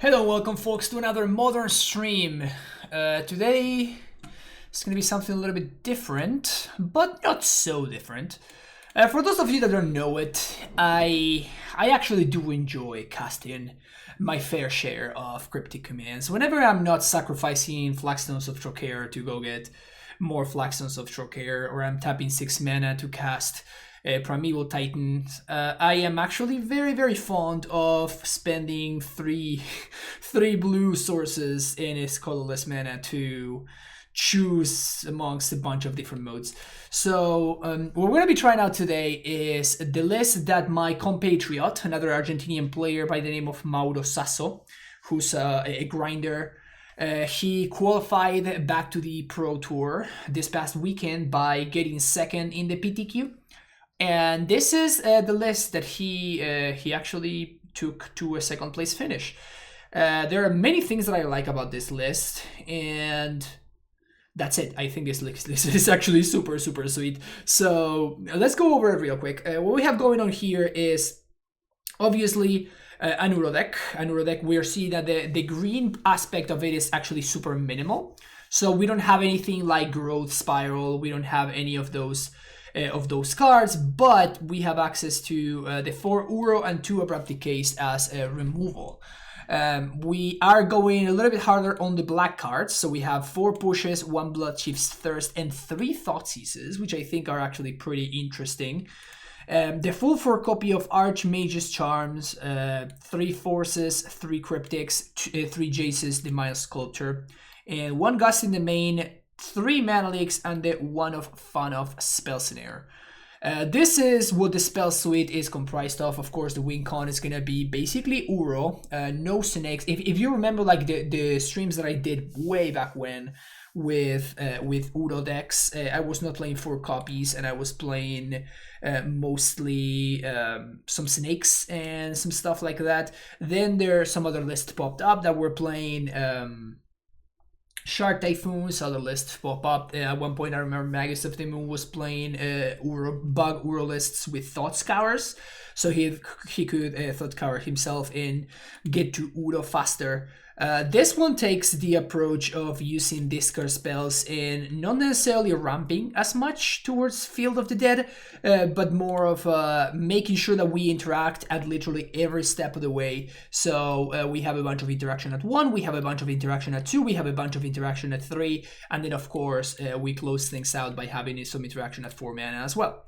Hello, welcome folks to another modern stream. Today it's gonna be something a little bit different, but not so different. For those of you that don't know it, I actually do enjoy casting my fair share of Cryptic Commands. Whenever I'm not sacrificing Flagstones of Trocair to go get more Flagstones of Trocair, or I'm tapping 6 mana to cast Primeval Titan, I am actually very fond of spending three blue sources in its colorless mana to choose amongst a bunch of different modes. So what we're going to be trying out today is the list that my compatriot, another Argentinian player by the name of Mauro Sasso, who's a grinder, he qualified back to the Pro Tour this past weekend by getting second in the PTQ. And this is the list that he actually took to a second place finish. There are many things that I like about this list, and that's it. I think this list is actually super sweet. So let's go over it real quick. What we have going on here is obviously an Uro deck. An Uro deck, we're seeing that the green aspect of it is actually super minimal. So we don't have anything like Growth Spiral. We don't have any of those cards, but we have access to the 4 Uro and 2 Abrupt Decays as a removal. We are going a little bit harder on the black cards, so we have 4 pushes, 1 Bloodchief's Thirst, and 3 Thoughtseizes, which I think are actually pretty interesting. The full 4 copy of Archmage's Charms, 3 Forces, 3 Cryptics, 3 Jaces, the Mind Sculptor, and 1 Gust in the main, 3 Mana Leaks, and the 1 of Fun of Spell Snare. This is what the spell suite is comprised of. Of course, the win con is gonna be basically Uro, no snakes. If you remember, like the streams that I did way back when with Uro decks, I was not playing 4 copies, and I was playing mostly some snakes and some stuff like that. Then there are some other lists popped up that were playing Shard Typhoons, other lists pop up. At one point I remember Magus of the Moon was playing bug Uro lists with Thought Scours, so he could Thought Scour himself and get to Uro faster. This one takes the approach of using discard spells and not necessarily ramping as much towards Field of the Dead, but more of making sure that we interact at literally every step of the way. So we have a bunch of interaction at 1, we have a bunch of interaction at 2, we have a bunch of interaction at 3, and then of course we close things out by having some interaction at 4 mana as well.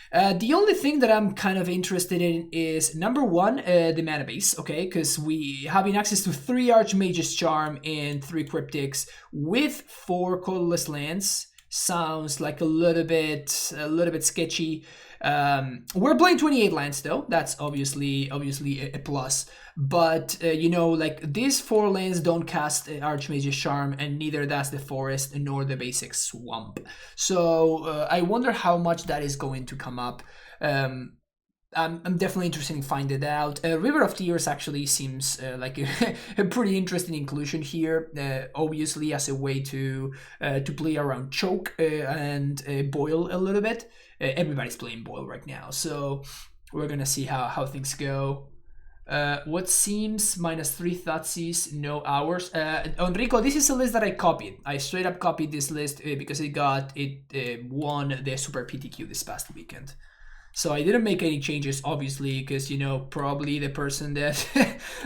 The only thing that I'm kind of interested in is number 1, the mana base, okay? Because we having access to 3 Archmage's Charm and 3 Cryptics with 4 colorless lands sounds like a little bit sketchy. We're playing 28 lands though. That's obviously a plus. But you know, like these 4 lands don't cast Archmage's Charm, and neither does the Forest nor the basic Swamp. So I wonder how much that is going to come up. I'm definitely interested in finding it out. River of Tears actually seems like a pretty interesting inclusion here. Obviously, as a way to play around Choke and Boil a little bit. Everybody's playing Boil right now, so we're gonna see how things go. What seems -3 Thoughtseize, no hours. Enrico, this is a list that I copied. I straight up copied this list because it won the Super PTQ this past weekend. So I didn't make any changes, obviously, because, you know, probably the person that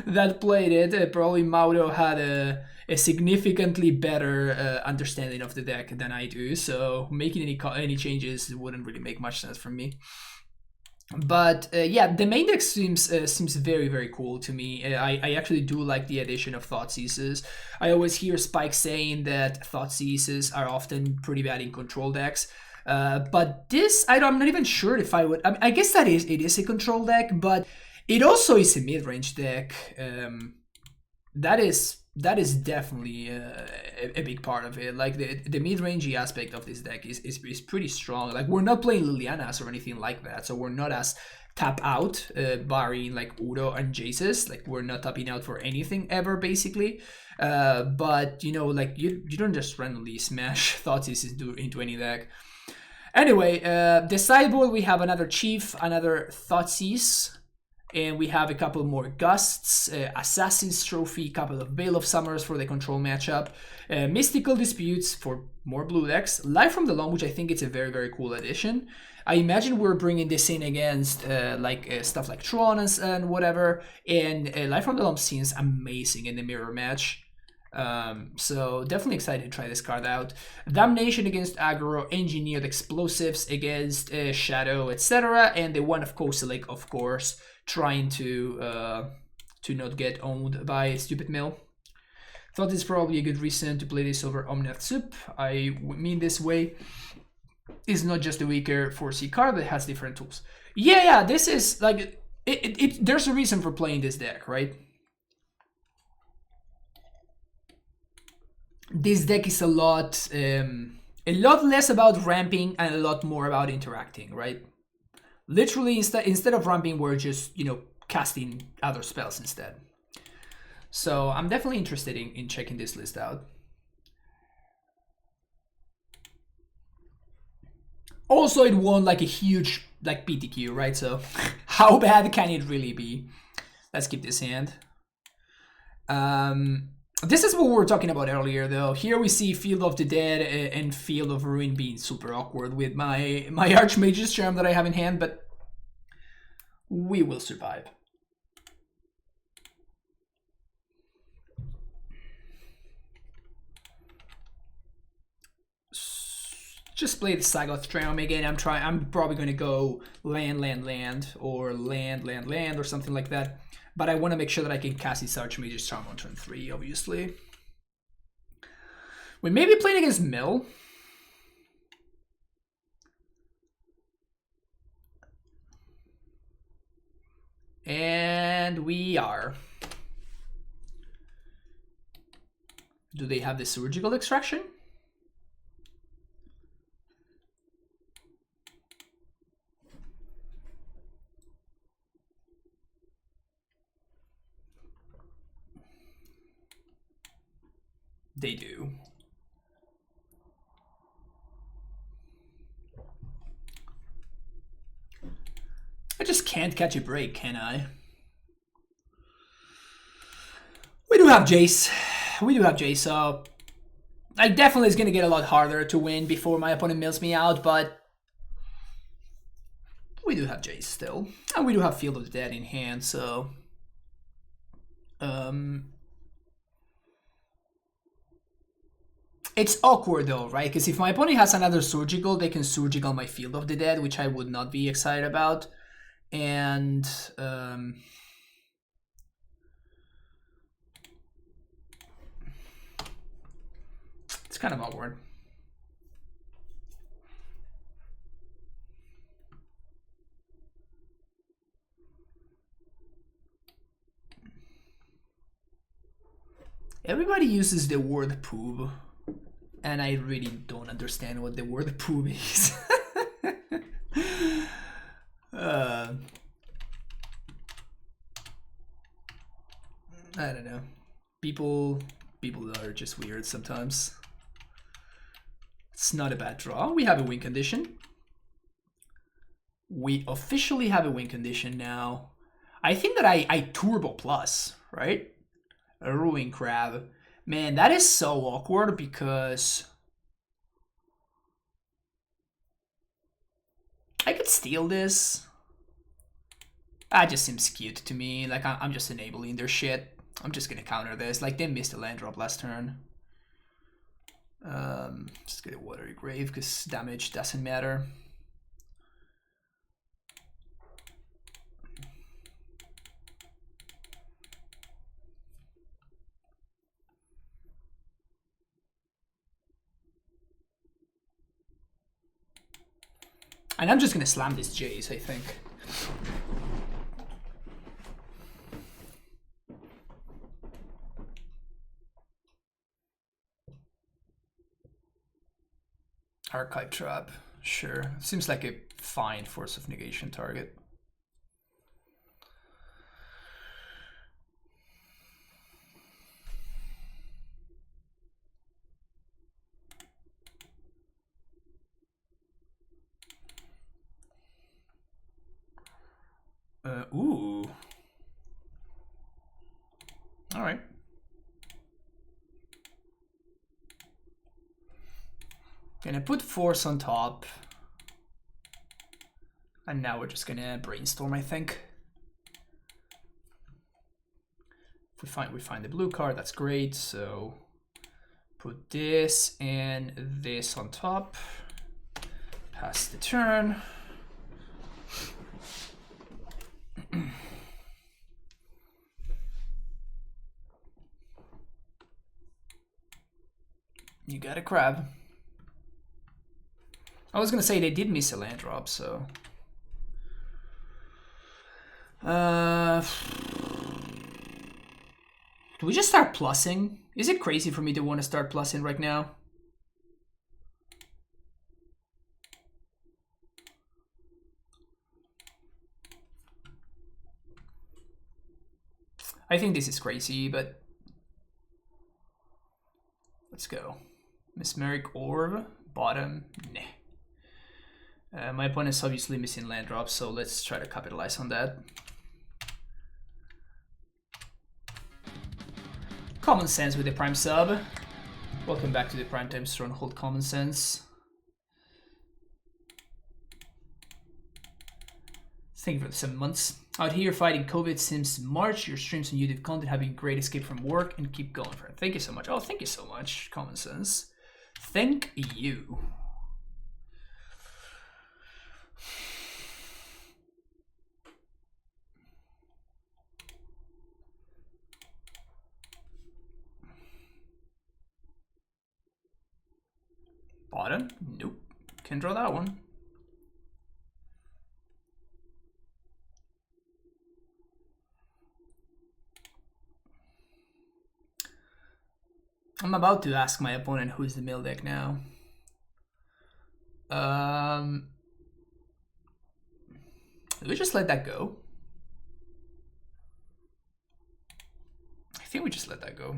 that played it, probably Mauro had a significantly better understanding of the deck than I do. So making any changes wouldn't really make much sense for me. But yeah, the main deck seems very cool to me. I actually do like the addition of Thoughtseizes. I always hear Spike saying that Thoughtseizes are often pretty bad in control decks. But this, I'm not even sure if I would. I guess it is a control deck, but it also is a mid-range deck. That is definitely a big part of it. Like the mid-rangey aspect of this deck is pretty strong. Like we're not playing Lilianas or anything like that, so we're not as tap out, barring like Uro and Jaces. Like we're not tapping out for anything ever, basically. But you know, like you don't just randomly smash Thoughtseize into any deck. Anyway, the sideboard, we have another Chief, another Thoughtseize, And we have a couple more Gusts, Assassin's Trophy, couple of Veil of Summers for the control matchup, Mystical Disputes for more blue decks, Life from the Loam, which I think it's a very, very cool addition. I imagine we're bringing this in against stuff like Tron and whatever, and Life from the Loam seems amazing in the mirror match. So definitely excited to try this card out. Damnation against aggro, Engineered Explosives against Shadow, etc. And the one of Kozilek, of course, trying to not get owned by Stupid Mill. Thought this is probably a good reason to play this over Omnath Soup. I mean this way. Is not just a weaker 4C card that has different tools. Yeah, this is like there's a reason for playing this deck, right? This deck is a lot less about ramping and a lot more about interacting, right? Literally, instead of ramping, we're just, you know, casting other spells instead. So I'm definitely interested in checking this list out. Also, it won like a huge like PTQ, right? So how bad can it really be? Let's keep this hand. This is what we were talking about earlier, though. Here we see Field of the Dead and Field of Ruin being super awkward with my Archmage's Charm that I have in hand, but we will survive. Just play the Sagoth Triumph again. I'm probably gonna go land, or land, or something like that. But I want to make sure that I can cast this Archmage's Charm on turn 3, obviously. We may be playing against Mill. And we are. Do they have the Surgical Extraction? They do. I just can't catch a break, can I? We do have Jace. So I definitely is going to get a lot harder to win before my opponent mills me out, but we do have Jace still. And we do have Field of the Dead in hand, so it's awkward though, right? Because if my opponent has another Surgical, they can Surgical my Field of the Dead, which I would not be excited about. And it's kind of awkward. Everybody uses the word poop, and I really don't understand what the word poop is. I don't know. People are just weird sometimes. It's not a bad draw. We have a win condition. We officially have a win condition now. I think that I turbo plus, right? A Ruin Crab. Man, that is so awkward because I could steal this. That just seems cute to me. Like, I'm just enabling their shit. I'm just gonna counter this. Like, they missed a land drop last turn. Just get a Watery Grave because damage doesn't matter. And I'm just gonna slam this Jace, I think. Archive Trap, sure. Seems like a fine Force of Negation target. Ooh. All right. Gonna put force on top. And now we're just gonna brainstorm, I think. If we find the blue card, that's great. So put this and this on top. Pass the turn. You got a crab. I was gonna say they did miss a land drop, so. Do we just start plussing? Is it crazy for me to want to start plussing right now? I think this is crazy, but let's go. Mesmeric Orb, bottom, nah. My opponent's obviously missing land drops, so let's try to capitalize on that. Common Sense with the Prime sub. Welcome back to the Primetime Stronghold Common Sense. Thank you for the 7 months. Out here fighting COVID since March. Your streams and YouTube content have been great escape from work and keep going for it. Thank you so much. Oh, thank you so much, Common Sense. Thank you. Bottom? Nope. Can draw that one. I'm about to ask my opponent who's the mill deck now. Do we just let that go? I think we just let that go.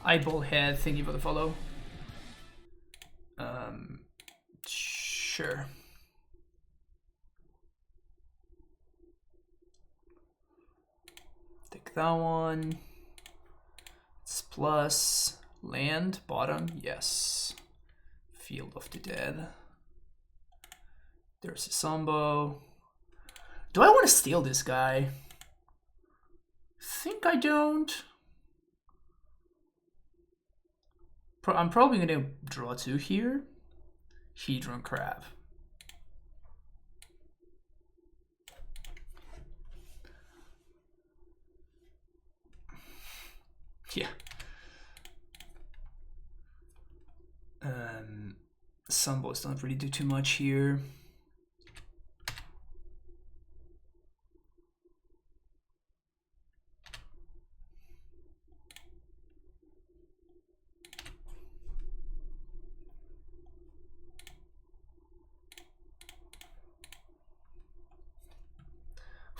Eyeball Head, thank you for the follow. Sure. Take that one. It's plus land, bottom, yes. Field of the Dead. There's a Sambo. Do I want to steal this guy? Think I don't. I'm probably going to draw 2 here. Hedron Crab. Yeah. Sumbos don't really do too much here.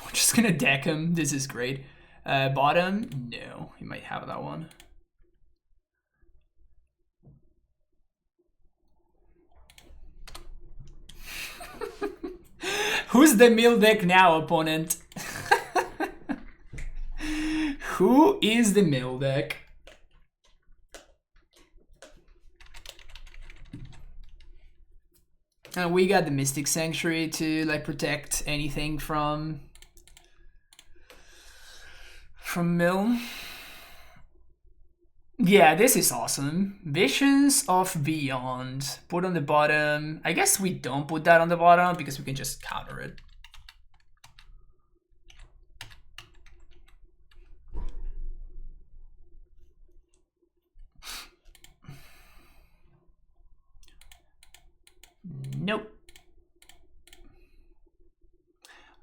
We're just gonna deck him. This is great. Bottom? No, he might have that one. Who's the mill deck now, opponent? Who is the mill deck? And we got the Mystic Sanctuary to like protect anything from mill. Yeah, this is awesome. Visions of Beyond. Put on the bottom. I guess we don't put that on the bottom because we can just counter it. Nope.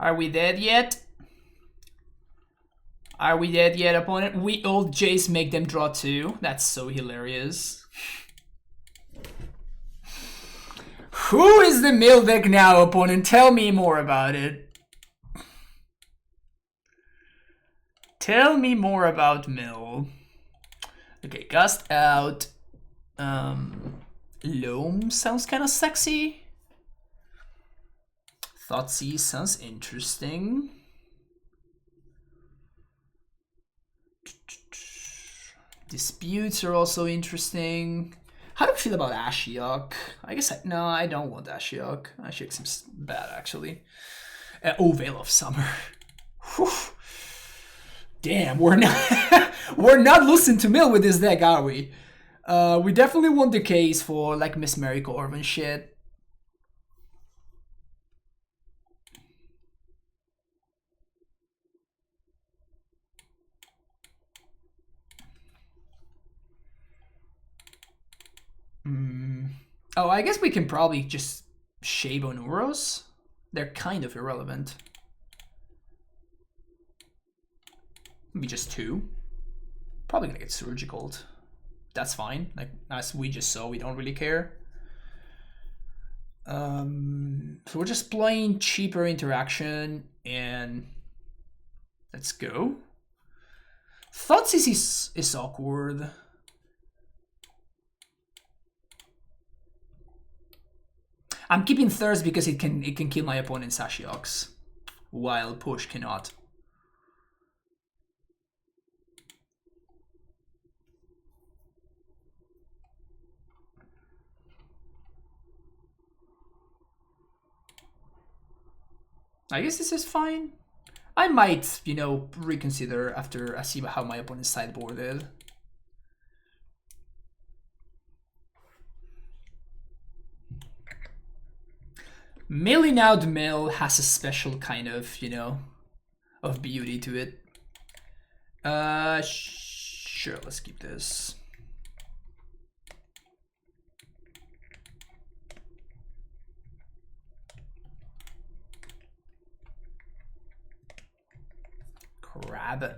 Are we dead yet? Are we dead yet, opponent? We old Jace make them draw 2. That's so hilarious. Who is the mill deck now, opponent? Tell me more about it. Tell me more about mill. Okay, Gust out. Loam sounds kind of sexy. Thoughtseize sounds interesting. Disputes are also interesting. How do you feel about Ashiok? I guess no, I don't want Ashiok. Ashiok seems bad actually. Oh, Veil of Summer. Whew. Damn, we're not losing to Mill with this deck, are we? We definitely want the case for like Miss Miracle Orban shit. Oh, I guess we can probably just shave on Uros. They're kind of irrelevant. Maybe just 2. Probably gonna get surgical. That's fine. Like as we just saw, we don't really care. So we're just playing cheaper interaction and let's go. Thoughtseize is awkward. I'm keeping Thirst because it can kill my opponent's Ashioks, while Push cannot. I guess this is fine. I might, you know, reconsider after I see how my opponent's sideboarded. Milling out Mill has a special kind of, you know, of beauty to it. Sure, let's keep this. Crab.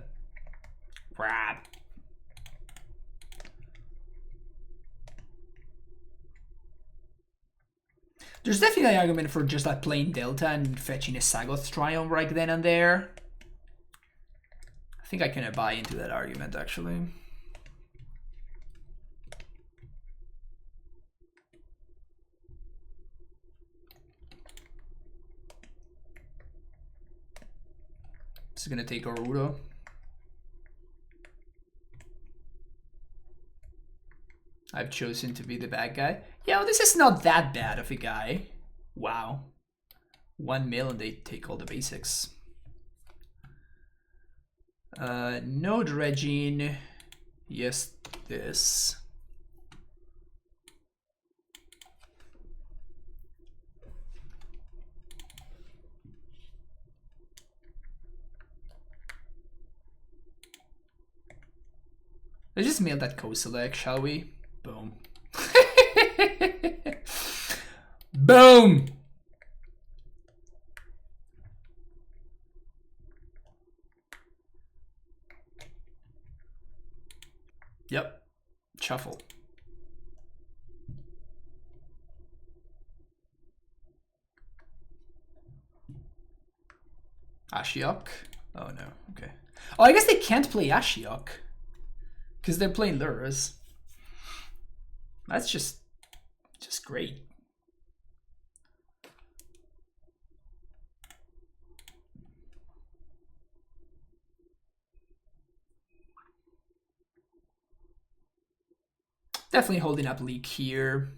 There's definitely an argument for just like playing Delta and fetching a Sagoth Triumph right then and there. I think I can buy into that argument actually. This is gonna take Orudo. I've chosen to be the bad guy. Yeah, well, this is not that bad of a guy. Wow. 1 mil and they take all the basics. No dredging. Yes, this. Let's just mail that co-select, shall we? Boom. Boom! Yep. Shuffle. Ashiok? Oh no, okay. Oh, I guess they can't play Ashiok. Because they're playing Lurrus. That's just great. Definitely holding up Leak here.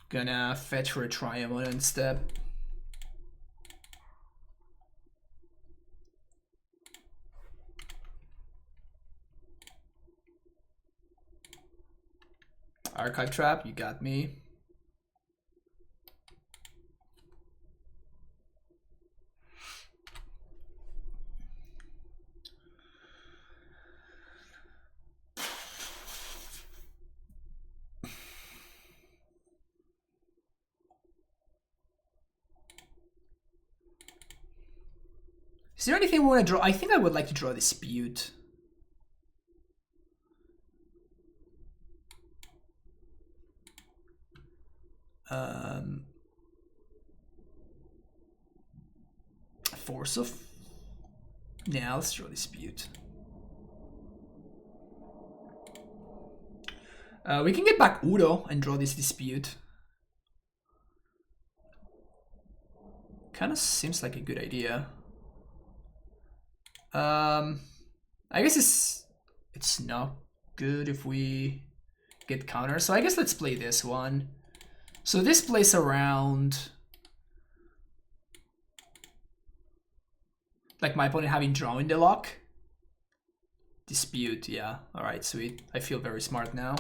Gonna fetch for a Triumph on step. Archive Trap, you got me. Is there anything we want to draw? I think I would like to draw Dispute. Force of... Yeah, let's draw Dispute. We can get back Udo and draw this dispute. Kind of seems like a good idea. I guess it's not good if we get counter. So I guess let's play this one. So this plays around like my opponent having drawn the lock. Dispute, yeah. Alright, sweet. I feel very smart now.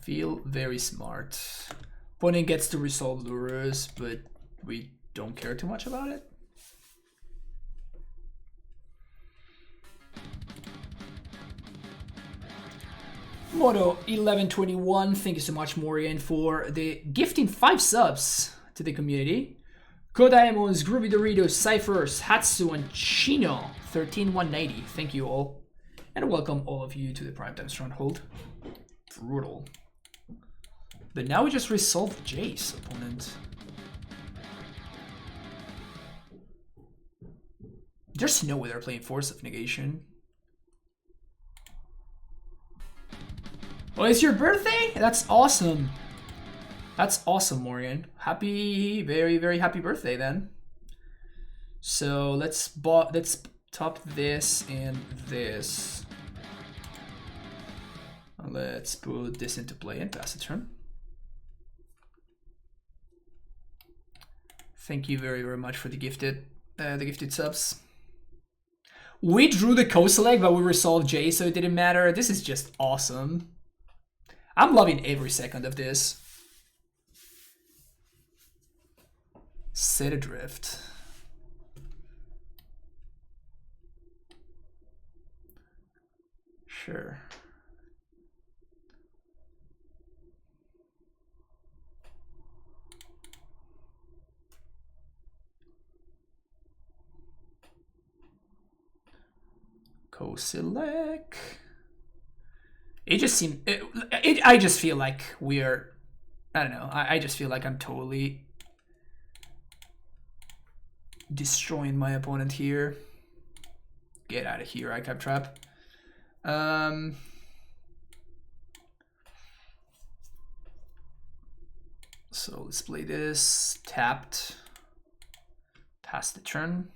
Feel very smart. Opponent gets to resolve Lurrus, but we don't care too much about it. Moto 1121, thank you so much, Morgan, for the gifting 5 subs to the community. Kodaemons, Groovy Doritos, Cyphers, Hatsu, and Chino 13190. Thank you all. And welcome all of you to the Primetime Stronghold. Brutal. But now we just resolved Jace, opponent. There's no way they're playing Force of Negation. Oh, it's your birthday? That's awesome. That's awesome, Morgan. Happy, very, very happy birthday then. So let's top this and this. Let's put this into play and pass the turn. Thank you very, very much for the gifted subs. We drew the Kozilek, but we resolved J, so it didn't matter. This is just awesome. I'm loving every second of this. Set Adrift. Sure. Kozilek. It just seems. I just feel like we're. I don't know. I just feel like I'm totally destroying my opponent here. Get out of here, Icap Trap. So let's play this. Tapped. Pass the turn.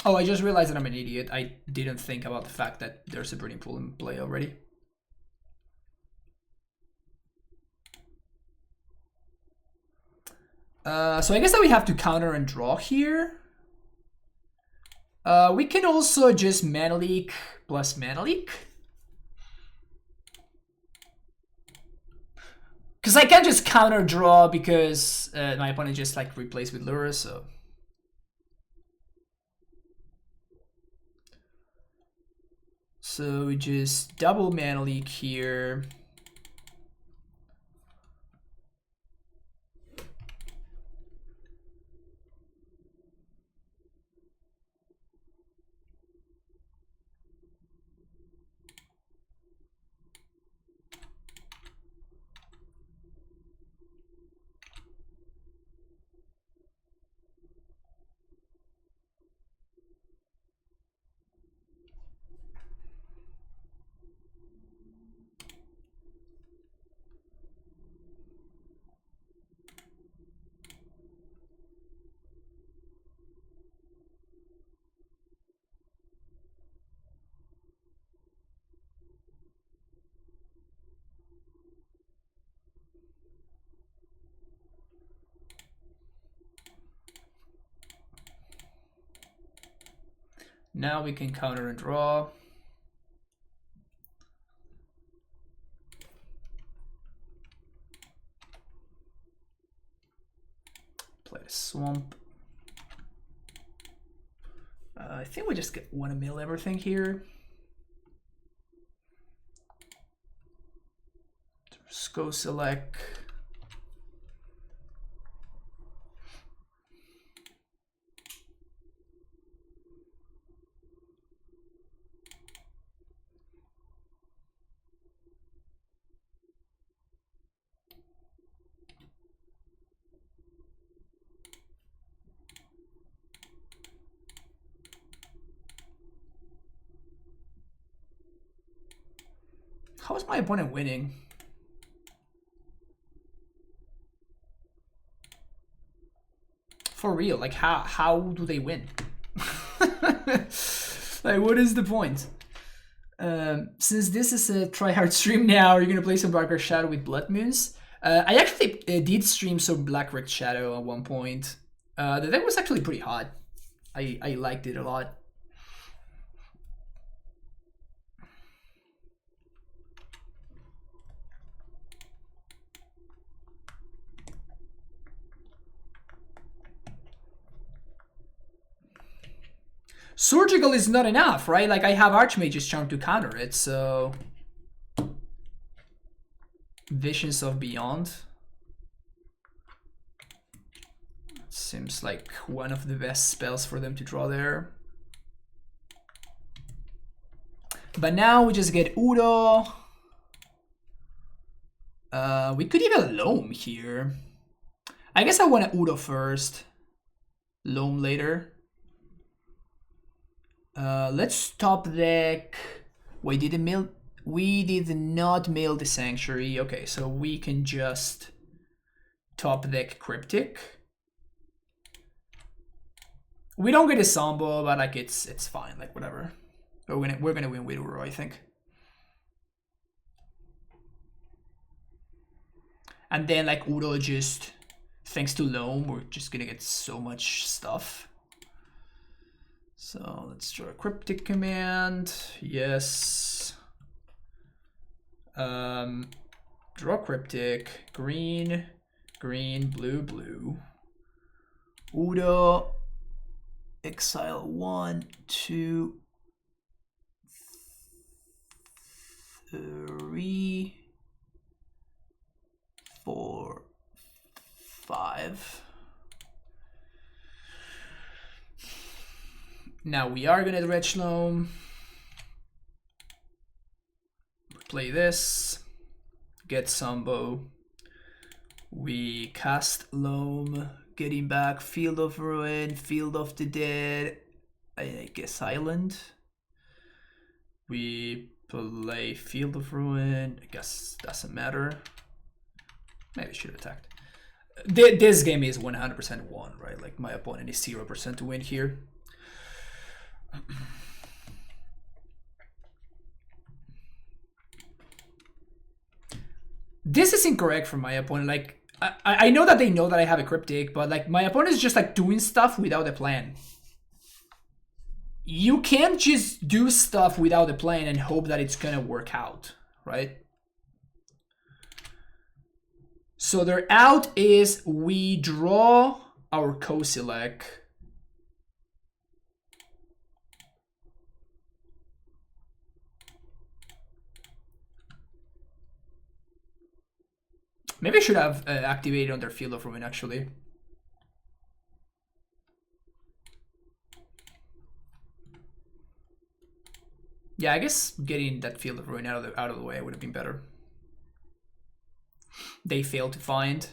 Oh, I just realized that I'm an idiot. I didn't think about the fact that there's a Burning Pool in play already. So I guess that we have to counter and draw here. We can also just Mana Leak plus Mana Leak. Because I can't just counter draw because my opponent just like replays with Lurrus, so. So we just double Mana Leak here. Now we can counter and draw. Play the swamp. I think we just want to mill everything here. Kozilek. How is my opponent winning? For real, like how do they win? Like, what is the point? Since this is a tryhard stream now, you're gonna play some Black Rift Shadow with Blood Moons. I actually did stream some Black Rift Shadow at one point. The deck was actually pretty hot. I liked it a lot. Surgical is not enough, right? Like, I have Archmage's Charm to counter it, so... Visions of Beyond. Seems like one of the best spells for them to draw there. But now we just get Udo. We could even Loam here. I guess I want to Udo first. Loam later. Let's top deck. We did not mail the Sanctuary. Okay, so we can just top deck Cryptic. We don't get a Sambo, but like it's fine, like whatever. We're gonna win with Uro, I think. And then like Uro, just thanks to Loam, we're just gonna get so much stuff. So let's draw a Cryptic Command. Yes. Draw Cryptic. Green, green, blue, blue. Udo. Exile 1, 2, 3, 4, 5. Now we are gonna Dredge Loam. Play this. Get Sambo. We cast Loam. Getting back Field of Ruin, Field of the Dead. I guess Island. We play Field of Ruin. I guess doesn't matter. Maybe I should have attacked. This game is 100% won, right? Like my opponent is 0% to win here. This is incorrect for my opponent. Like I know that they know that I have a Cryptic, but like my opponent is just like doing stuff without a plan. You can't just do stuff without a plan and hope that it's gonna work out, right? So their out is we draw our Kozilek. Maybe I should have activated on their Field of Ruin, actually. Yeah, I guess getting that Field of Ruin out of the way would have been better. They failed to find.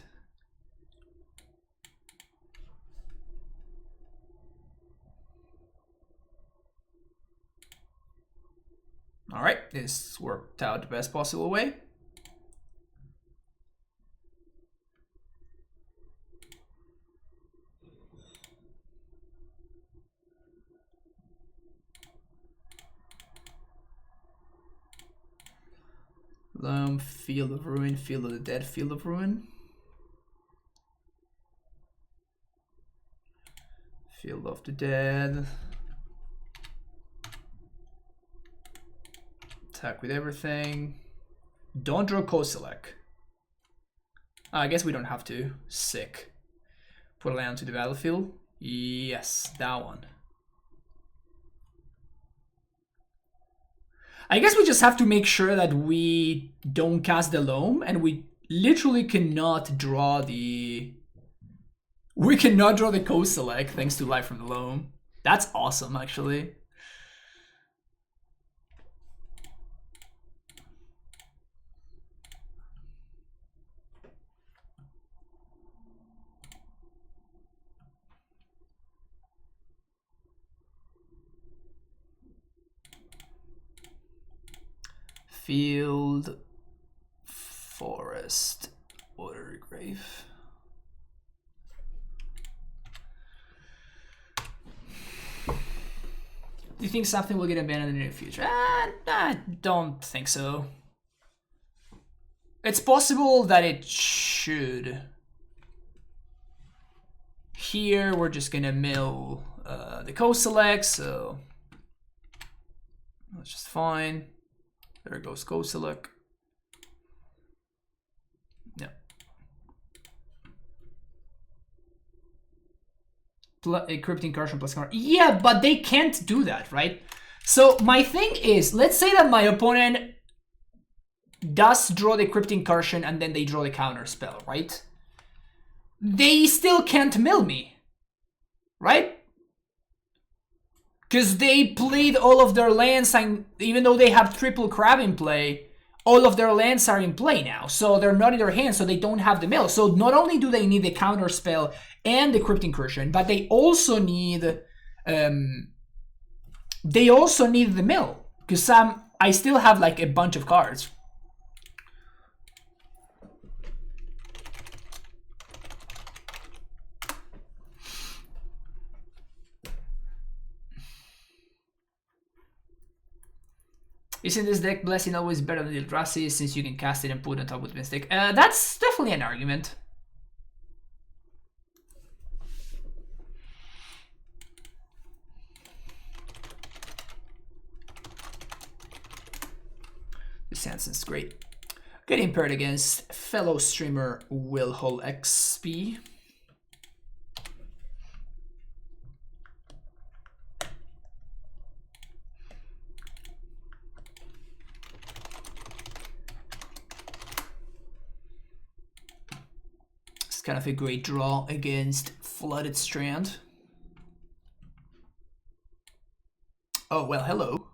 All right, this worked out the best possible way. Loam, Field of Ruin, Field of the Dead, Field of Ruin. Field of the Dead. Attack with everything. Don't draw Kozilek. I guess we don't have to. Sick. Put a land to the battlefield. Yes, that one. I guess we just have to make sure that we don't cast the Loam, and we literally cannot draw the... We cannot draw the Kozilek thanks to Life from the Loam. That's awesome, actually. Field, forest, water grave. Do you think something will get abandoned in the near future? I don't think so. It's possible that it should. Here we're just gonna mill the co-select, so that's just fine. There goes co-select. Yeah. Cryptic incursion plus counter. Yeah, but they can't do that, right? So my thing is, let's say that my opponent does draw the cryptic incursion and then they draw the counter spell, right? They still can't mill me, right? Because they played all of their lands, and even though they have triple crab in play, all of their lands are in play now. So they're not in their hand, so they don't have the mill. So not only do they need the counter spell and the cryptic incursion, but they also need the mill. Because I still have like a bunch of cards. Isn't this deck Blessing always better than the Eldrazi since you can cast it and put it on top with Mystic? That's definitely an argument. This Hanson's great. Getting paired against fellow streamer Will Hull XP. Kind of a great draw against Flooded Strand. Oh, well, hello.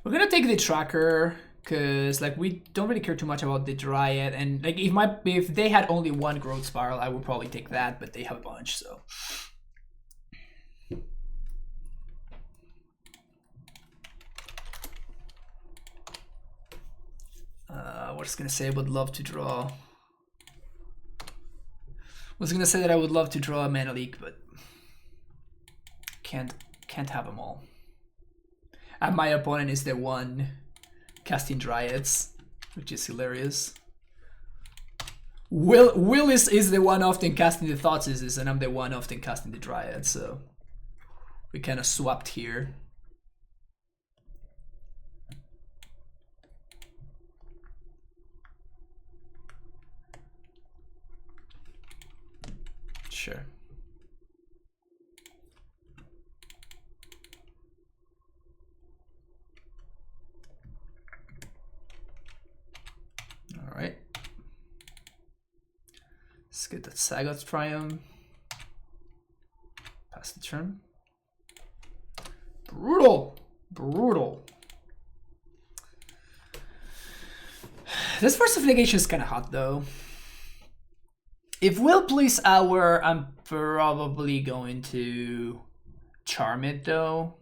We're gonna take the tracker because like we don't really care too much about the Dryad, and like if they had only one growth spiral, I would probably take that, but they have a bunch, so. I was gonna say I would love to draw. I was gonna say that I would love to draw a Mana Leak, but can't have them all. And my opponent is the one casting Dryads, which is hilarious. Will is the one often casting the Thoughtseize, and I'm the one often casting the Dryads, so we kind of swapped here. Sure. All right. Let's get that Sagoth's Triumph. Pass the turn. Brutal. Brutal. This Force of Negation is kind of hot, though. If Will plays Hour, I'm probably going to charm it, though.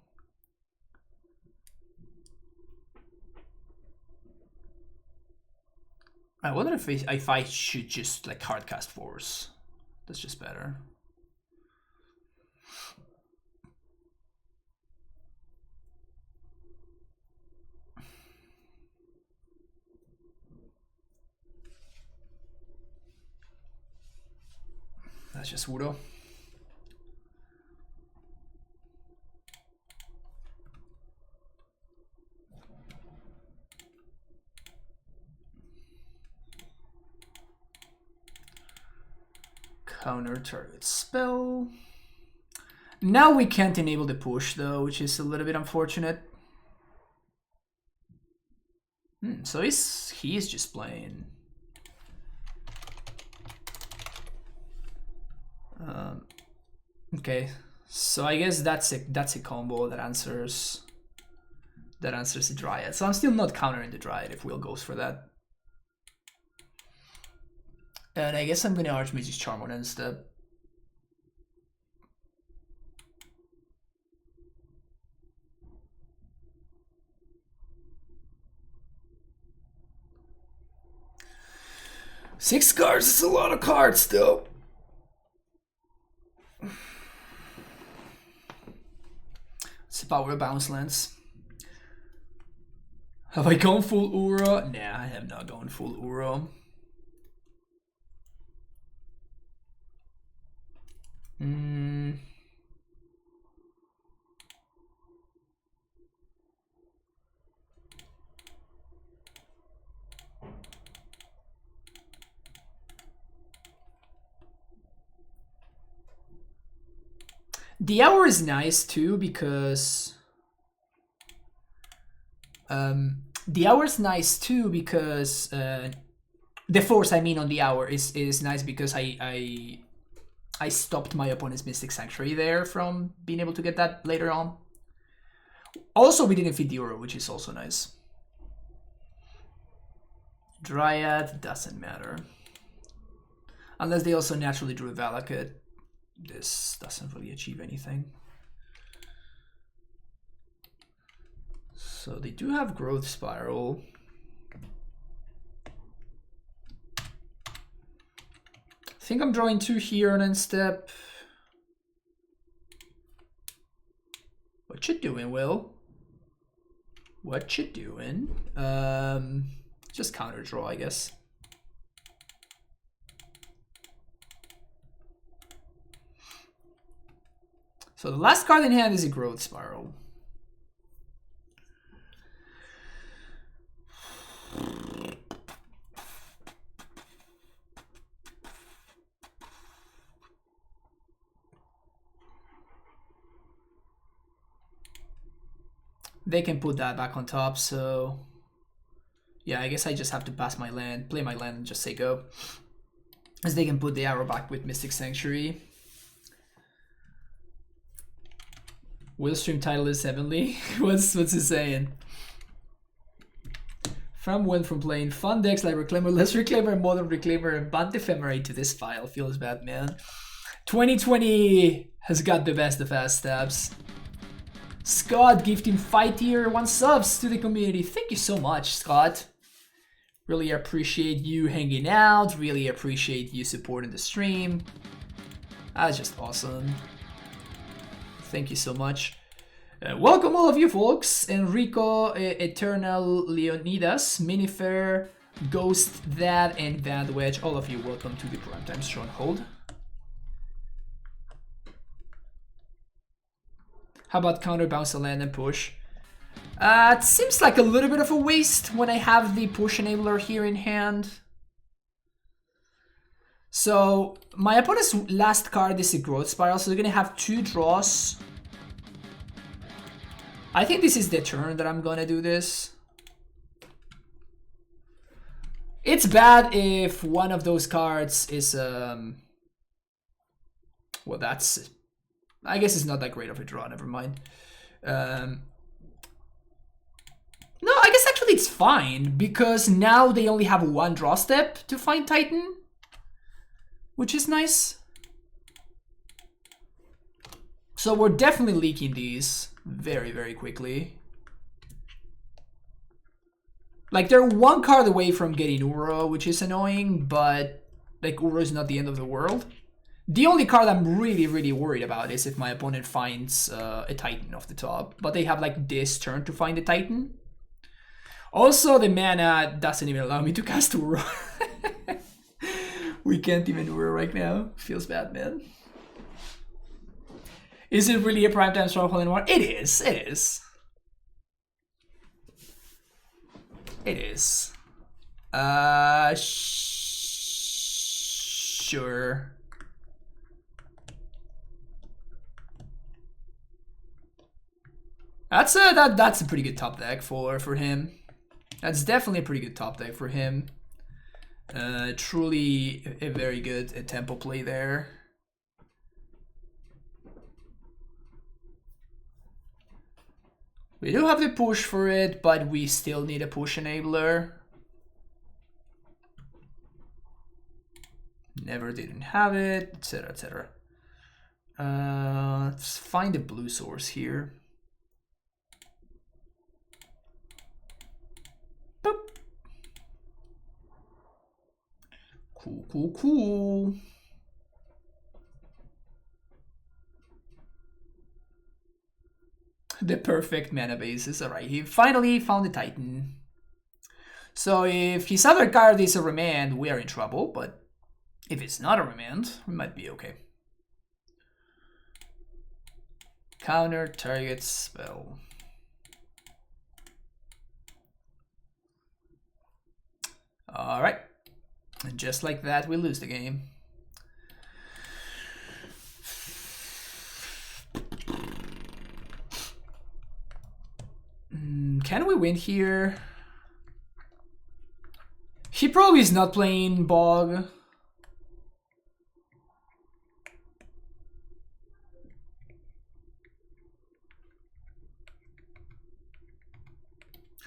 I wonder if I should just like hardcast Force. That's just better. That's just Wudo. Counter target spell. Now we can't enable the push though, which is a little bit unfortunate. So he's just playing. Okay, so I guess that's a combo that answers the Dryad. So I'm still not countering the Dryad if Will goes for that. And I guess I'm gonna Archmage's Charm on instead. 6 cards is a lot of cards, though. It's power bounce lands. Have I gone full Uro? Nah, I have not gone full Uro. The hour is nice too because the force I mean on the hour is nice because I stopped my opponent's Mystic Sanctuary there from being able to get that later on. Also, we didn't feed the Uro, which is also nice. Dryad doesn't matter. Unless they also naturally drew a Valakut. This doesn't really achieve anything. So they do have Growth Spiral. I think I'm drawing 2 here on end step. What you doing, Will? What you doing? Just counter draw, I guess. So the last card in hand is a Growth Spiral. They can put that back on top, so yeah, I guess I just have to pass my land, play my land, and just say go. As they can put the arrow back with Mystic Sanctuary. Will stream title is Heavenly. what's he saying? From went from playing fun decks like Reclaimer, Less Reclaimer, Modern Reclaimer, and Bant Ephemerate to this file. Feels bad, man. 2020 has got the best of fast stabs. Scott gifting 5 tier 1 subs to the community. Thank you so much, Scott. Really appreciate you hanging out. Really appreciate you supporting the stream. That's just awesome. Thank you so much. Welcome all of you folks. Enrico, Eternal Leonidas, Minifair, Ghost Dad, and Van Wedge. All of you, welcome to the Primetime Stronghold. How about counter bounce a land and push? It seems like a little bit of a waste when I have the push enabler here in hand. So my opponent's last card is a Growth Spiral, so they're gonna have 2 draws. I think this is the turn that I'm gonna do this. It's bad if one of those cards is well, that's, I guess it's not that great of a draw, never mind. No, I guess actually it's fine because now they only have 1 draw step to find Titan, which is nice. So we're definitely leaking these very, very quickly. Like, they're 1 card away from getting Uro, which is annoying, but like Uro is not the end of the world. The only card I'm really, really worried about is if my opponent finds a Titan off the top, but they have like this turn to find a Titan. Also, the mana doesn't even allow me to cast Uro. We can't even Uro right now. Feels bad, man. Is it really a primetime stronghold anymore? It is. It is. It is. Sure. That's a pretty good top deck for him. That's definitely a pretty good top deck for him. Truly a very good tempo play there. We do have the push for it, but we still need a push enabler. Never didn't have it, etc, etc. Let's find a blue source here. Boop. Cool, cool, cool. The perfect mana basis. Alright, he finally found the Titan. So if his other card is a remand, we are in trouble, but if it's not a remand, we might be okay. Counter target spell. Alright. And just like that, we lose the game. Can we win here? He probably is not playing Bog.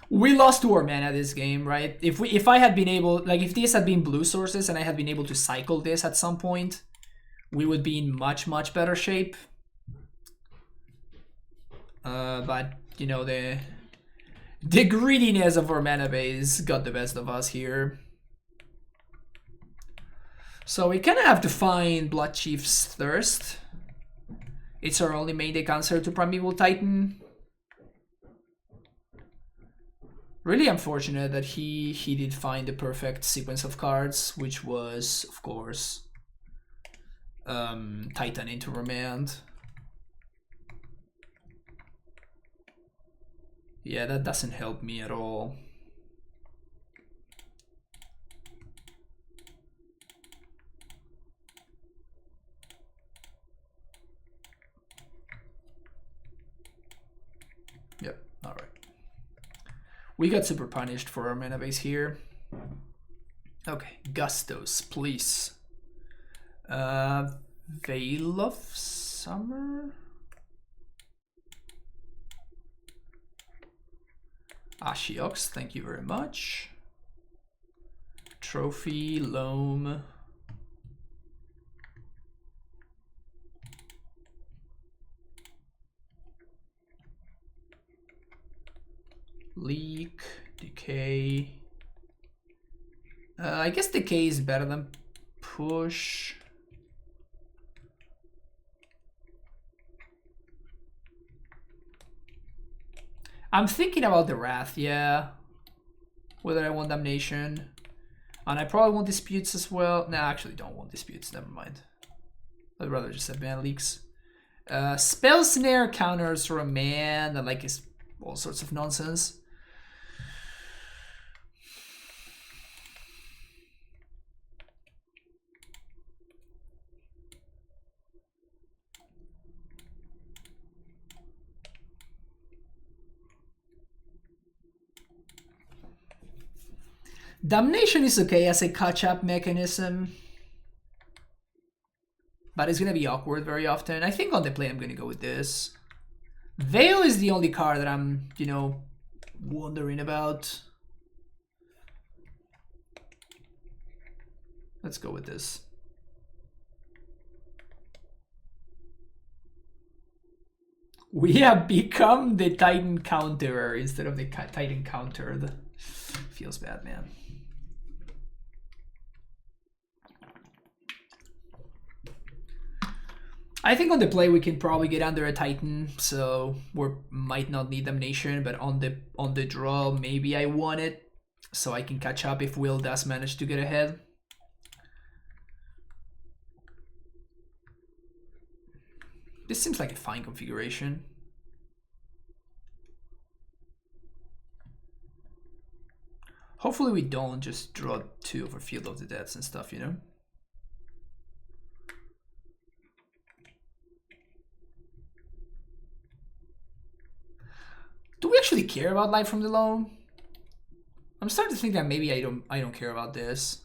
We lost 2 our mana this game, right? If I had been able, like if these had been blue sources and I had been able to cycle this at some point, we would be in much better shape. But you know, the greediness of our mana base got the best of us here. So we kind of have to find Blood Chief's Thirst. It's our only main deck answer to Primeval Titan. Really unfortunate that he did find the perfect sequence of cards, which was, of course, Titan into Remand. Yeah, that doesn't help me at all. Yep, alright. We got super punished for our mana base here. Okay, Gustos, please. Veil of Summer? Ashiox, thank you very much. Trophy, Loam. Leak, Decay. I guess Decay is better than Push. I'm thinking about the Wrath, yeah. Whether I want Damnation. And I probably want Disputes as well. Nah, I actually don't want Disputes, never mind. I'd rather just have Mana Leaks. Spell Snare counters Remand and like is all sorts of nonsense. Damnation is okay as a catch-up mechanism, but it's gonna be awkward very often. I think on the play I'm gonna go with this. Veil is the only card that I'm, you know, wondering about. Let's go with this. We have become the Titan counterer instead of the Titan countered. Feels bad, man. I think on the play we can probably get under a Titan, so we might not need Damnation, but on the draw maybe I want it, so I can catch up if Will does manage to get ahead. This seems like a fine configuration. Hopefully we don't just draw 2 over Field of the Deads and stuff, you know? Do we actually care about Life from the Loam? I'm starting to think that maybe I don't care about this.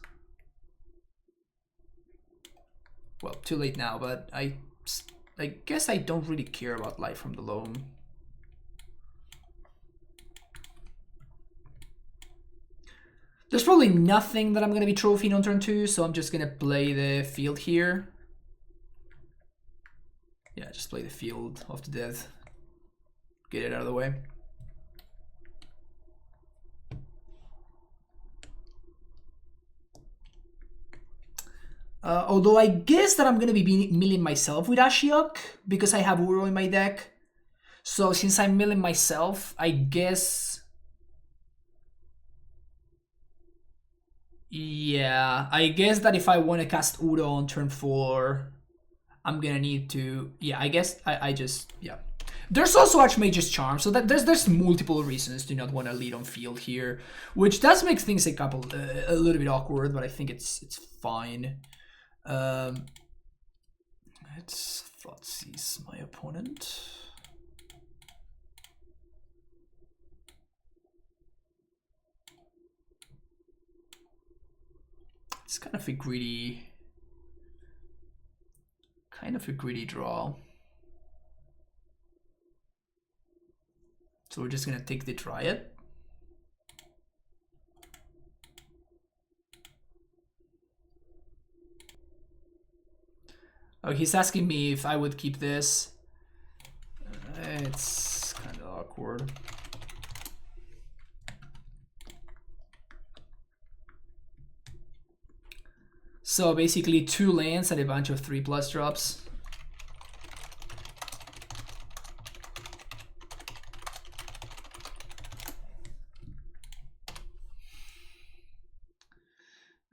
Well, too late now, but I guess I don't really care about Life from the Loam. There's probably nothing that I'm going to be trophying on turn 2, so I'm just going to play the field here. Yeah, just play the Field of the Dead. Get it out of the way. Although I guess that I'm gonna be milling myself with Ashiok because I have Uro in my deck. So since I'm milling myself, I guess... Yeah, I guess that if I want to cast Uro on turn 4, I'm gonna need to... Yeah, I guess I just... Yeah. There's also Archmage's Charm, so that there's multiple reasons to not want to lead on field here, which does make things a little bit awkward, but I think it's fine. Let's Thoughtseize my opponent. It's kind of a greedy draw. So we're just gonna take the Dryad. Oh, he's asking me if I would keep this. It's kind of awkward. So basically 2 lands and a bunch of 3+ drops.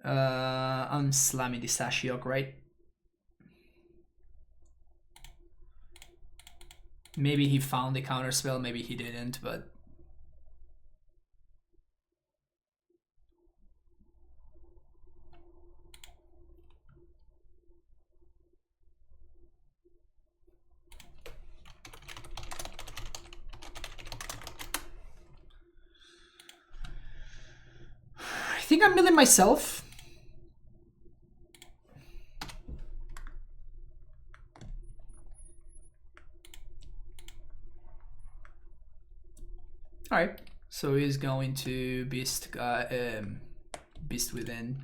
I'm slamming the Ashiok, right? Maybe he found the counterspell, maybe he didn't, but... I think I'm milling myself. Alright, so he's going to Beast Within.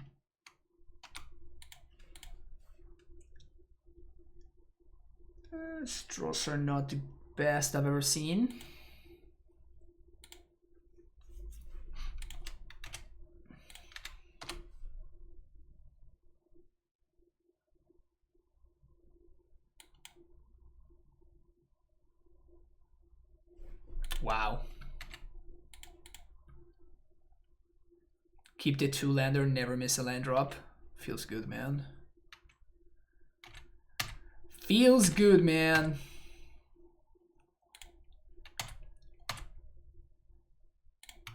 Straws are not the best I've ever seen. Wow. Keep the 2-lander, never miss a land drop. Feels good, man. Feels good, man.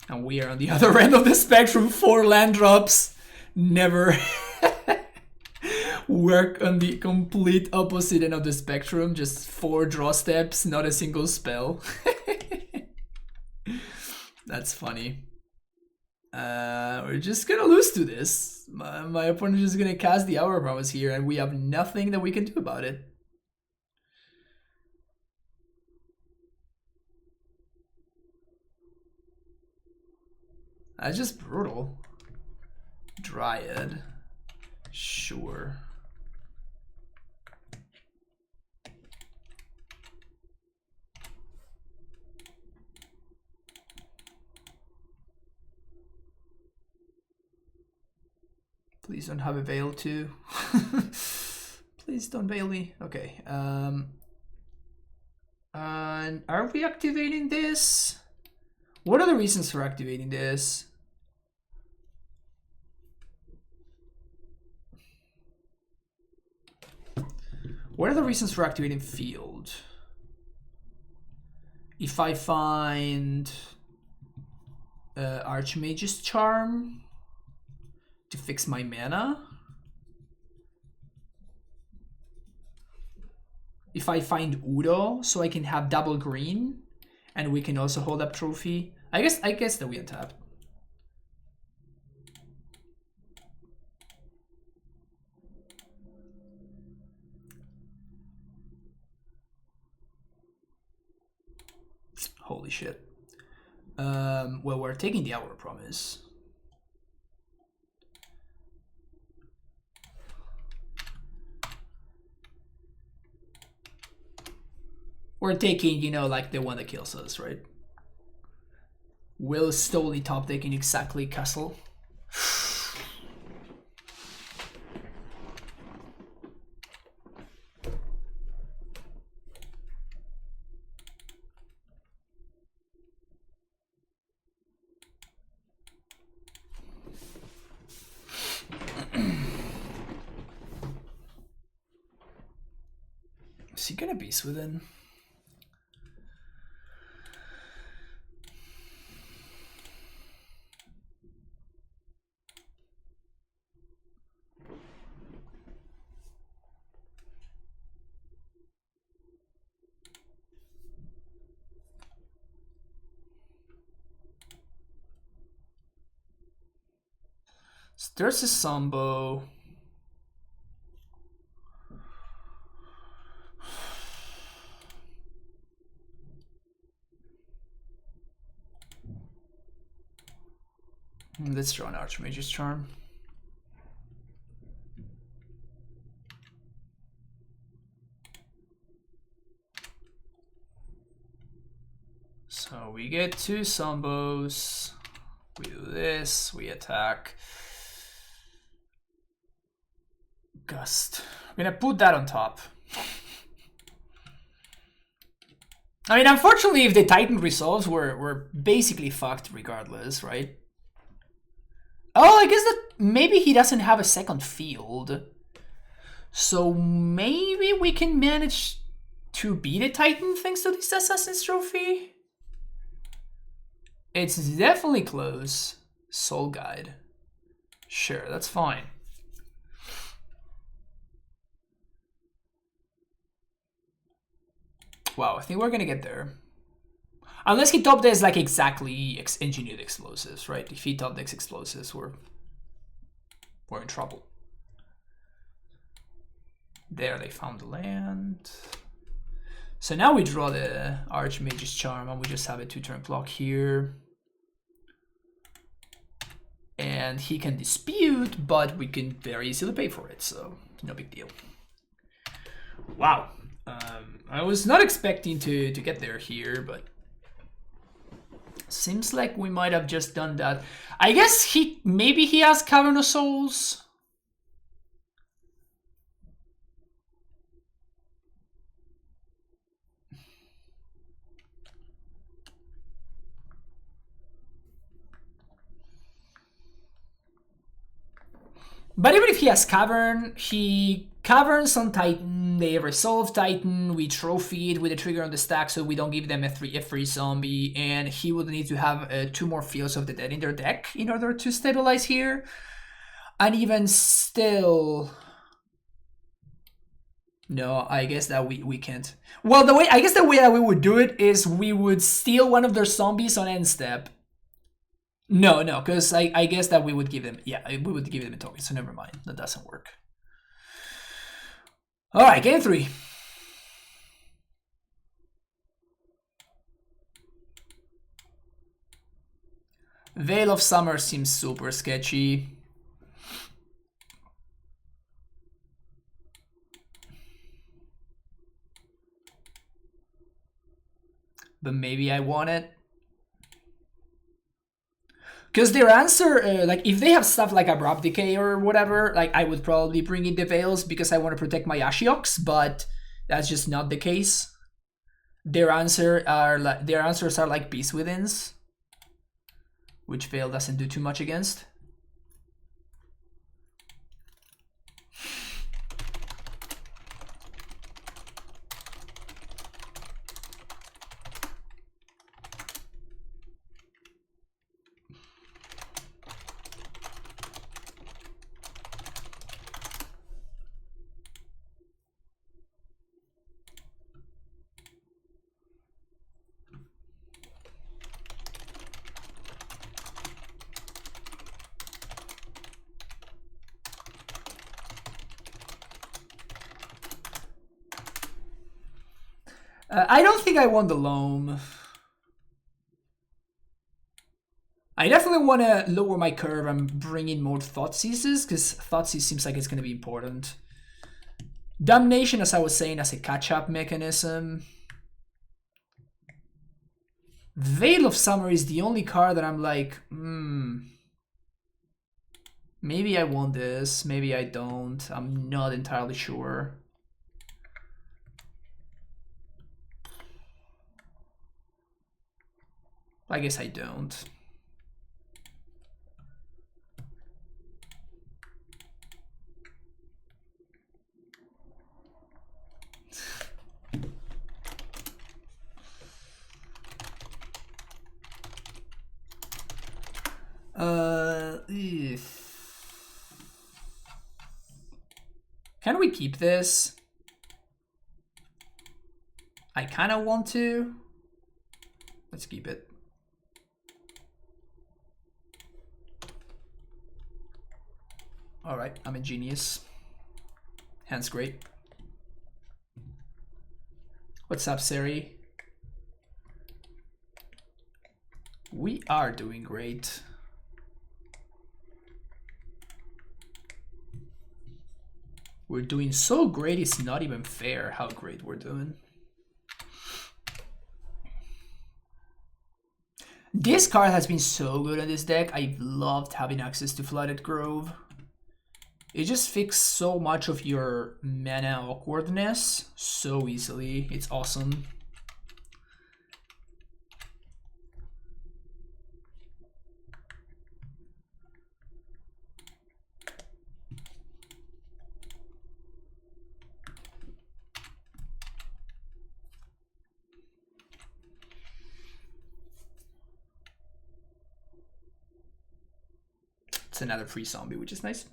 And we are on the other end of the spectrum. 4 land drops. Never work on the complete opposite end of the spectrum. Just 4 draw steps, not a single spell. That's funny. We're just gonna lose to this. My opponent is gonna cast the Hour Promise here, and we have nothing that we can do about it. That's just brutal. Dryad. Sure. Please don't have a Veil too. Please don't Veil me. Okay. And are we activating this? What are the reasons for activating this? What are the reasons for activating Field? If I find Archmage's Charm to fix my mana. If I find Udo, so I can have double green, and we can also hold up trophy. I guess that we untap. Holy shit. Well, we're taking the Hour Promise. We're taking, you know, like the one that kills us, right? Will Stoley top decking exactly Castle. Is he gonna Beast Within? So there's a Sambo. Let's draw an Archmage's Charm. So we get 2 Sambos. We do this, we attack. Gust. I'm gonna put that on top. I mean, unfortunately, if the Titan resolves, we're basically fucked regardless, right? Oh, I guess that maybe he doesn't have a second field. So maybe we can manage to beat a Titan thanks to this Assassin's Trophy? It's definitely close. Soul Guide. Sure, that's fine. Wow, I think we're gonna get there. Unless he top decks like exactly engineered explosives, right? If he top decks explosives, we're in trouble. There, they found the land. So now we draw the Archmage's Charm, and we just have a 2-turn clock here. And he can dispute, but we can very easily pay for it, so no big deal. Wow. I was not expecting to get there here, but seems like we might have just done that. I guess maybe he has Cavern of Souls. But even if he has Cavern, he caverns on Titan, they resolve Titan, we trophy it with a trigger on the stack so we don't give them a free zombie, and he would need to have 2 more Fields of the Dead in their deck in order to stabilize here. And even still... No, I guess that we can't. Well, I guess the way that we would do it is we would steal one of their zombies on end step. No, because I guess that we would give them, we would give them a token, so never mind. That doesn't work. Alright, game 3. Veil of Summer seems super sketchy. But maybe I want it. Because their answer, like if they have stuff like Abrupt Decay or whatever, like I would probably bring in the Veils because I want to protect my Ashioks, but that's just not the case. Their answers are like Beast Withins, which Veil doesn't do too much against. I don't think I want the Loam. I definitely want to lower my curve and bring in more Thoughtseize, because Thoughtseize seems like it's going to be important. Damnation, as I was saying, as a catch-up mechanism. Veil of Summer is the only card that I'm like, maybe I want this, maybe I don't. I'm not entirely sure. I guess I don't. Can we keep this? I kind of want to. Let's keep it. All right, I'm a genius. Hand's great. What's up, Seri? We are doing great. We're doing so great, it's not even fair how great we're doing. This card has been so good in this deck. I've loved having access to Flooded Grove. It just fixes so much of your mana awkwardness so easily. It's awesome. It's another free zombie, which is nice.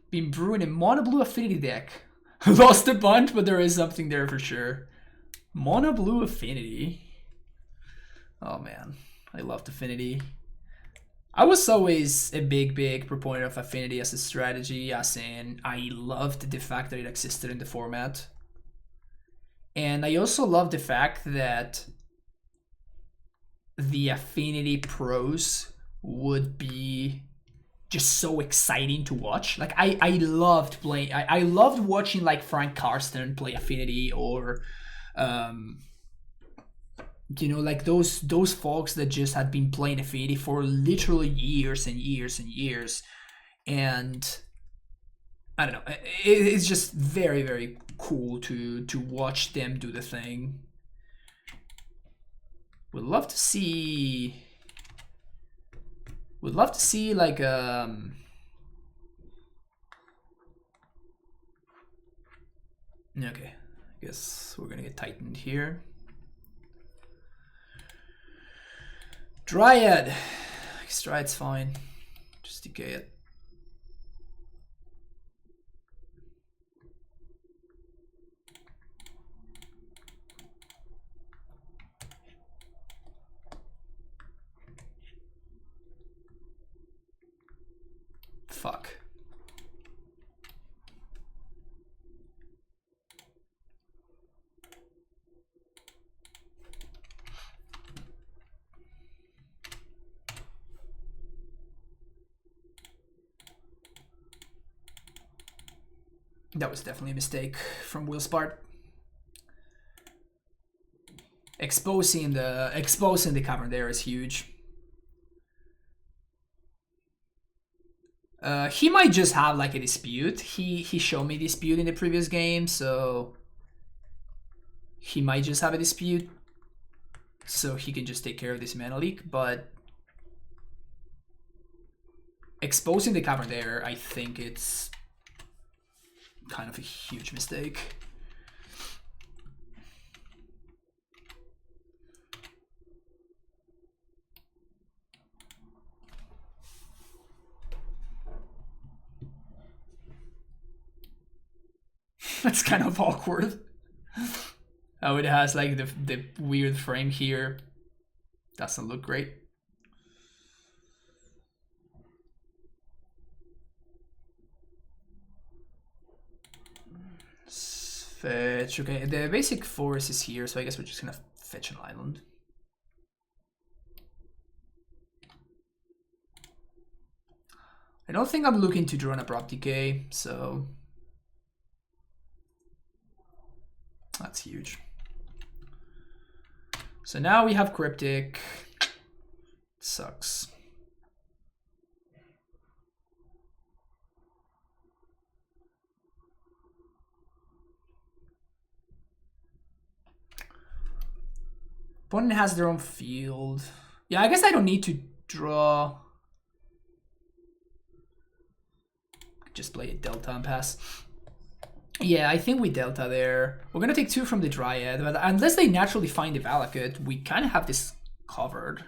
Been brewing a mono blue affinity deck. Lost a bunch, but there is something there for sure. Mono blue affinity. Oh man, I loved affinity. I was always a big proponent of affinity as a strategy, as in I loved the fact that it existed in the format. And I also love the fact that the affinity pros would be just so exciting to watch. Like I loved playing, I loved watching like Frank Karsten play affinity, or you know, like those folks that just had been playing affinity for literally years and years and years. And I don't know, it's just very cool to watch them do the thing. Would love to see like okay, I guess we're gonna get tightened here. Dryad. Dryad's fine. Just decay it. Fuck. That was definitely a mistake from Will's part. Exposing the cavern there is huge. He might just have like a dispute. He showed me dispute in the previous game, so he might just have a dispute, so he can just take care of this mana leak. But exposing the cavern there, I think it's kind of a huge mistake. That's kind of awkward. Oh, it has like the weird frame here. Doesn't look great. Fetch. Okay, the basic forest is here, so I guess we're just gonna fetch an island. I don't think I'm looking to draw an abrupt decay, so that's huge. So now we have Cryptic. Sucks. Opponent has their own field. Yeah, I guess I don't need to draw. Just play a Delta and pass. Yeah, I think we Delta there. We're gonna take 2 from the Dryad, but unless they naturally find the Valakut, we kind of have this covered.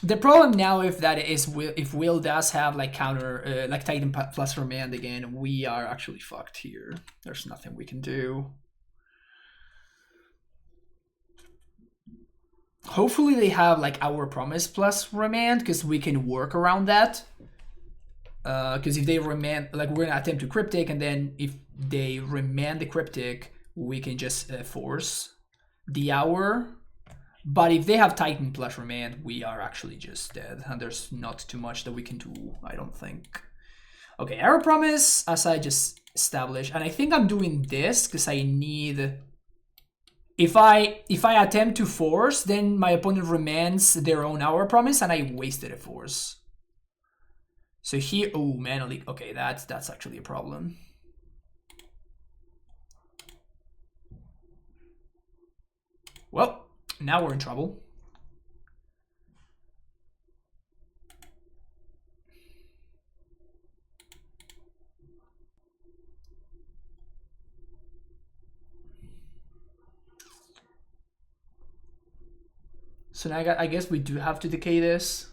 The problem now, if that is if Will does have like counter like Titan plus Remand again, we are actually fucked here. There's nothing we can do. Hopefully they have like Our Promise plus Remand, because we can work around that. Because if they remand, like we're gonna attempt to Cryptic, and then if they remand the Cryptic, we can just force the Hour. But if they have Titan plus Remand, we are actually just dead, and there's not too much that we can do, I don't think. Okay, Our Promise, as I just established, and I think I'm doing this because I need... If I attempt to force, then my opponent remands their own Our Promise, and I wasted a force. So here, oh, Mana Leak. Okay, that's actually a problem. Well, now we're in trouble. So now I guess we do have to decay this.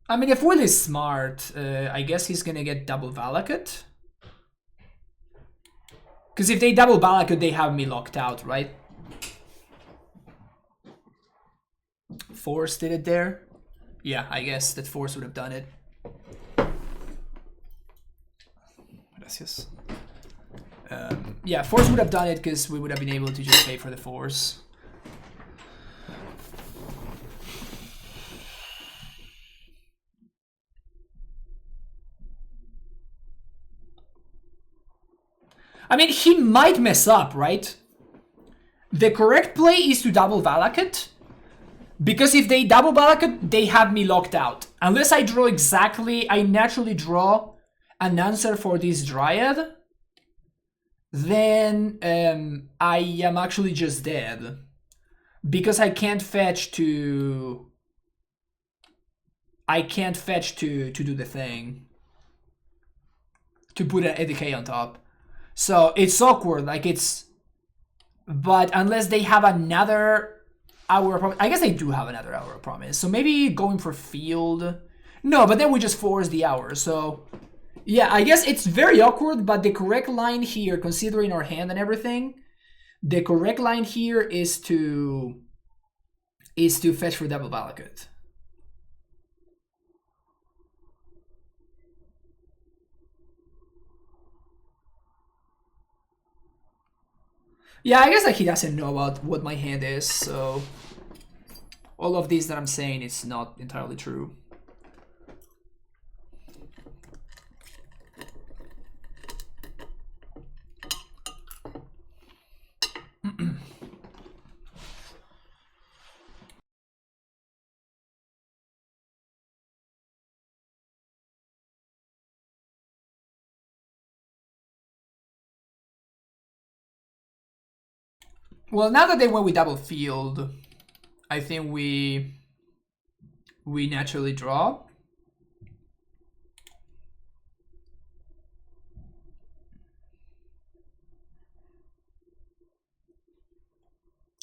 I mean, if Will is smart, I guess he's gonna get double Valakut. Because if they double Valakut, they have me locked out, right? Force did it there? Yeah, I guess that Force would have done it. Gracias. Yeah, Force would have done it because we would have been able to just pay for the Force. I mean, he might mess up, right? The correct play is to double Valakut. Because if they double Valakut, they have me locked out. Unless I draw exactly, I naturally draw an answer for this Dryad, then I am actually just dead. Because I can't fetch to... I can't fetch to do the thing. To put an ADK on top. So it's awkward, like it's... But unless they have another Hour Promise... I guess they do have another Hour Promise. So maybe going for field... No, but then we just force the Hour, so... Yeah, I guess it's very awkward, but the correct line here, considering our hand and everything, the correct line here is to fetch for double Valakut. Yeah, I guess like he doesn't know about what my hand is, so all of these that I'm saying is not entirely true. Well, now that they went with double field, I think we naturally draw.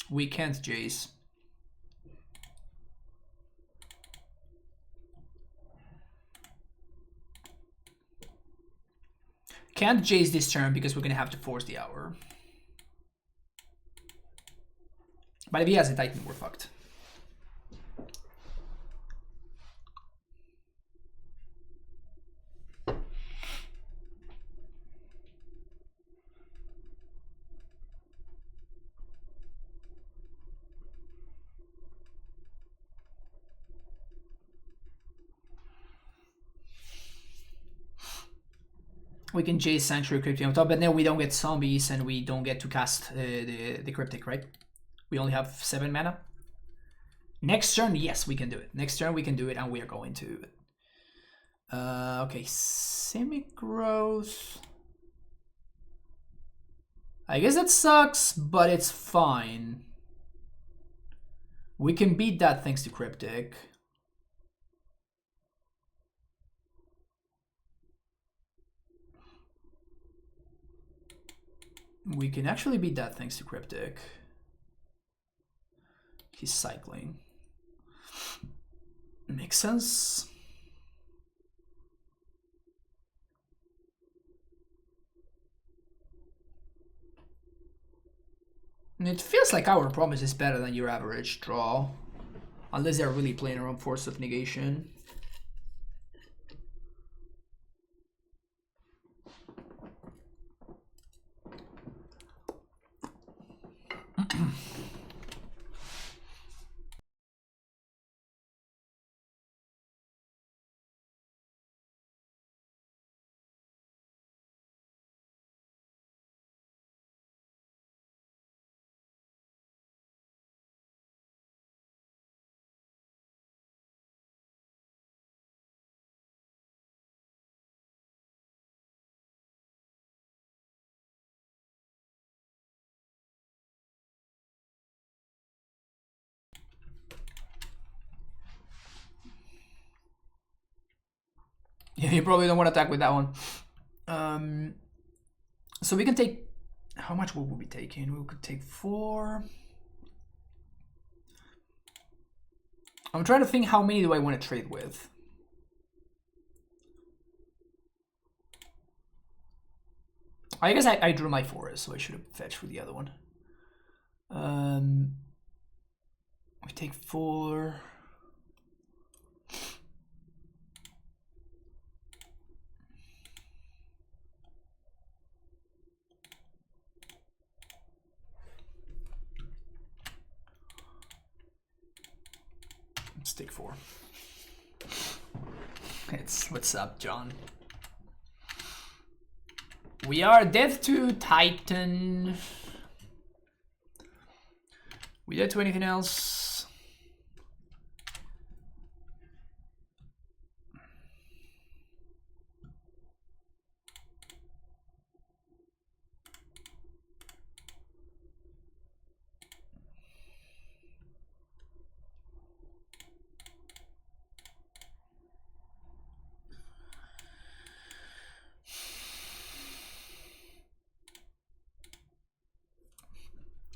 We can't Jace. Can't Jace this turn because we're gonna have to force the Hour. But if he has a Titan, we're fucked. We can Jace Sanctuary Cryptic on top, but then we don't get zombies and we don't get to cast the Cryptic, right? We only have 7 mana. Next turn, yes, we can do it. Next turn we can do it, and we are going to. Okay, Semi-Growth. I guess that sucks, but it's fine. We can beat that thanks to Cryptic. We can actually beat that thanks to Cryptic. He's cycling. Makes sense. It feels like our promise is better than your average draw. Unless they're really playing around Force of Negation. Yeah, you probably don't want to attack with that one. So we can take... How much would we be taking? We could take 4. I'm trying to think how many do I want to trade with. I guess I drew my forest, so I should have fetched with the other one. We take 4. Let's take 4. It's what's up, John? We are dead to Titan. We dead to anything else?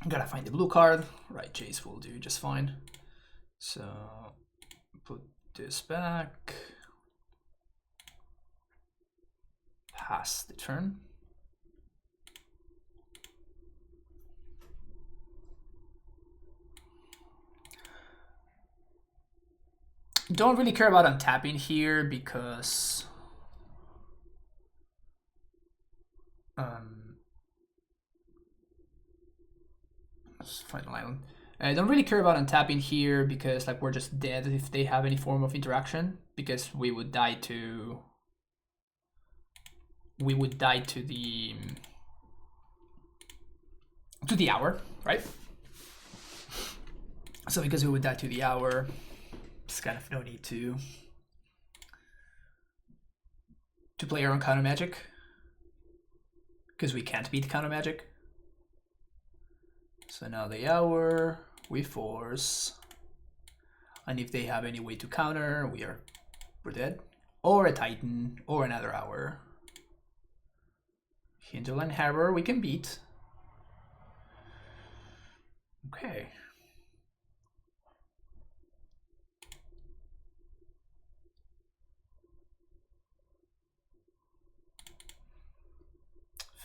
Gotta find the blue card. Right, Jace will do just fine. So put this back. Pass the turn. Don't really care about untapping here because Final Island. I don't really care about untapping here because like we're just dead if they have any form of interaction, because we would die to the hour, right? So because we would die to the hour, it's kind of no need to play our own counter magic, because we can't beat counter magic. So now the hour, we force, and if they have any way to counter, we're dead. Or a Titan, or another hour. Hinterland Harbor we can beat. Okay.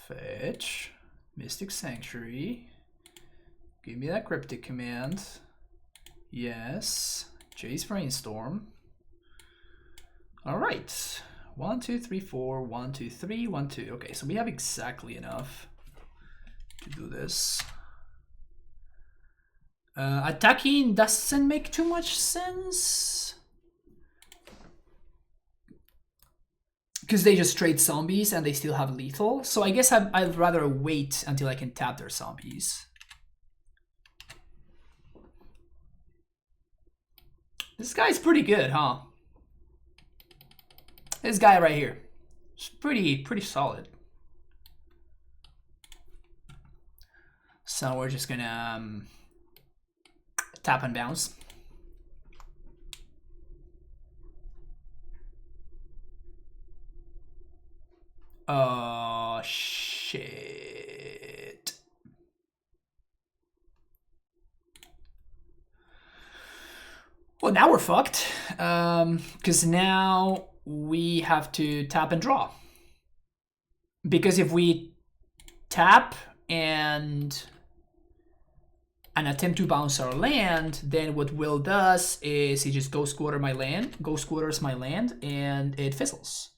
Fetch, Mystic Sanctuary. Give me that Cryptic Command. Yes. Jace Brainstorm. Alright. 1, 2, 3, 4. 1, 2, 3, 1, 2. Okay, so we have exactly enough to do this. Attacking doesn't make too much sense, because they just trade zombies and they still have lethal. So I guess I'd rather wait until I can tap their zombies. This guy's pretty good, huh? This guy right here. It's pretty solid. So we're just gonna tap and bounce. Oh, shit. Well, now we're fucked. Because now we have to tap and draw. Because if we tap and attempt to bounce our land, then what Will does is he just ghost quarters my land, and it fizzles.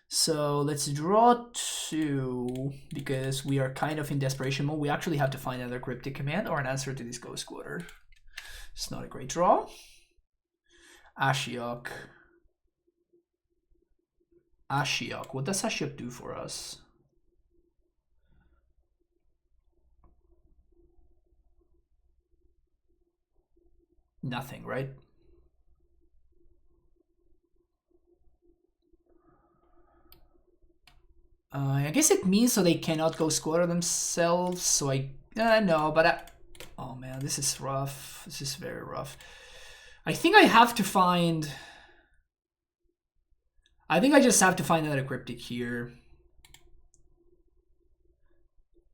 So let's draw 2, because we are kind of in desperation mode. We actually have to find another Cryptic Command or an answer to this ghost quarter. It's not a great draw. Ashiok. What does Ashiok do for us? Nothing, right? I guess it means so they cannot go squatter themselves. So no, but oh man, this is rough. This is very rough. I think I have to find. I think I just have to find another cryptic here.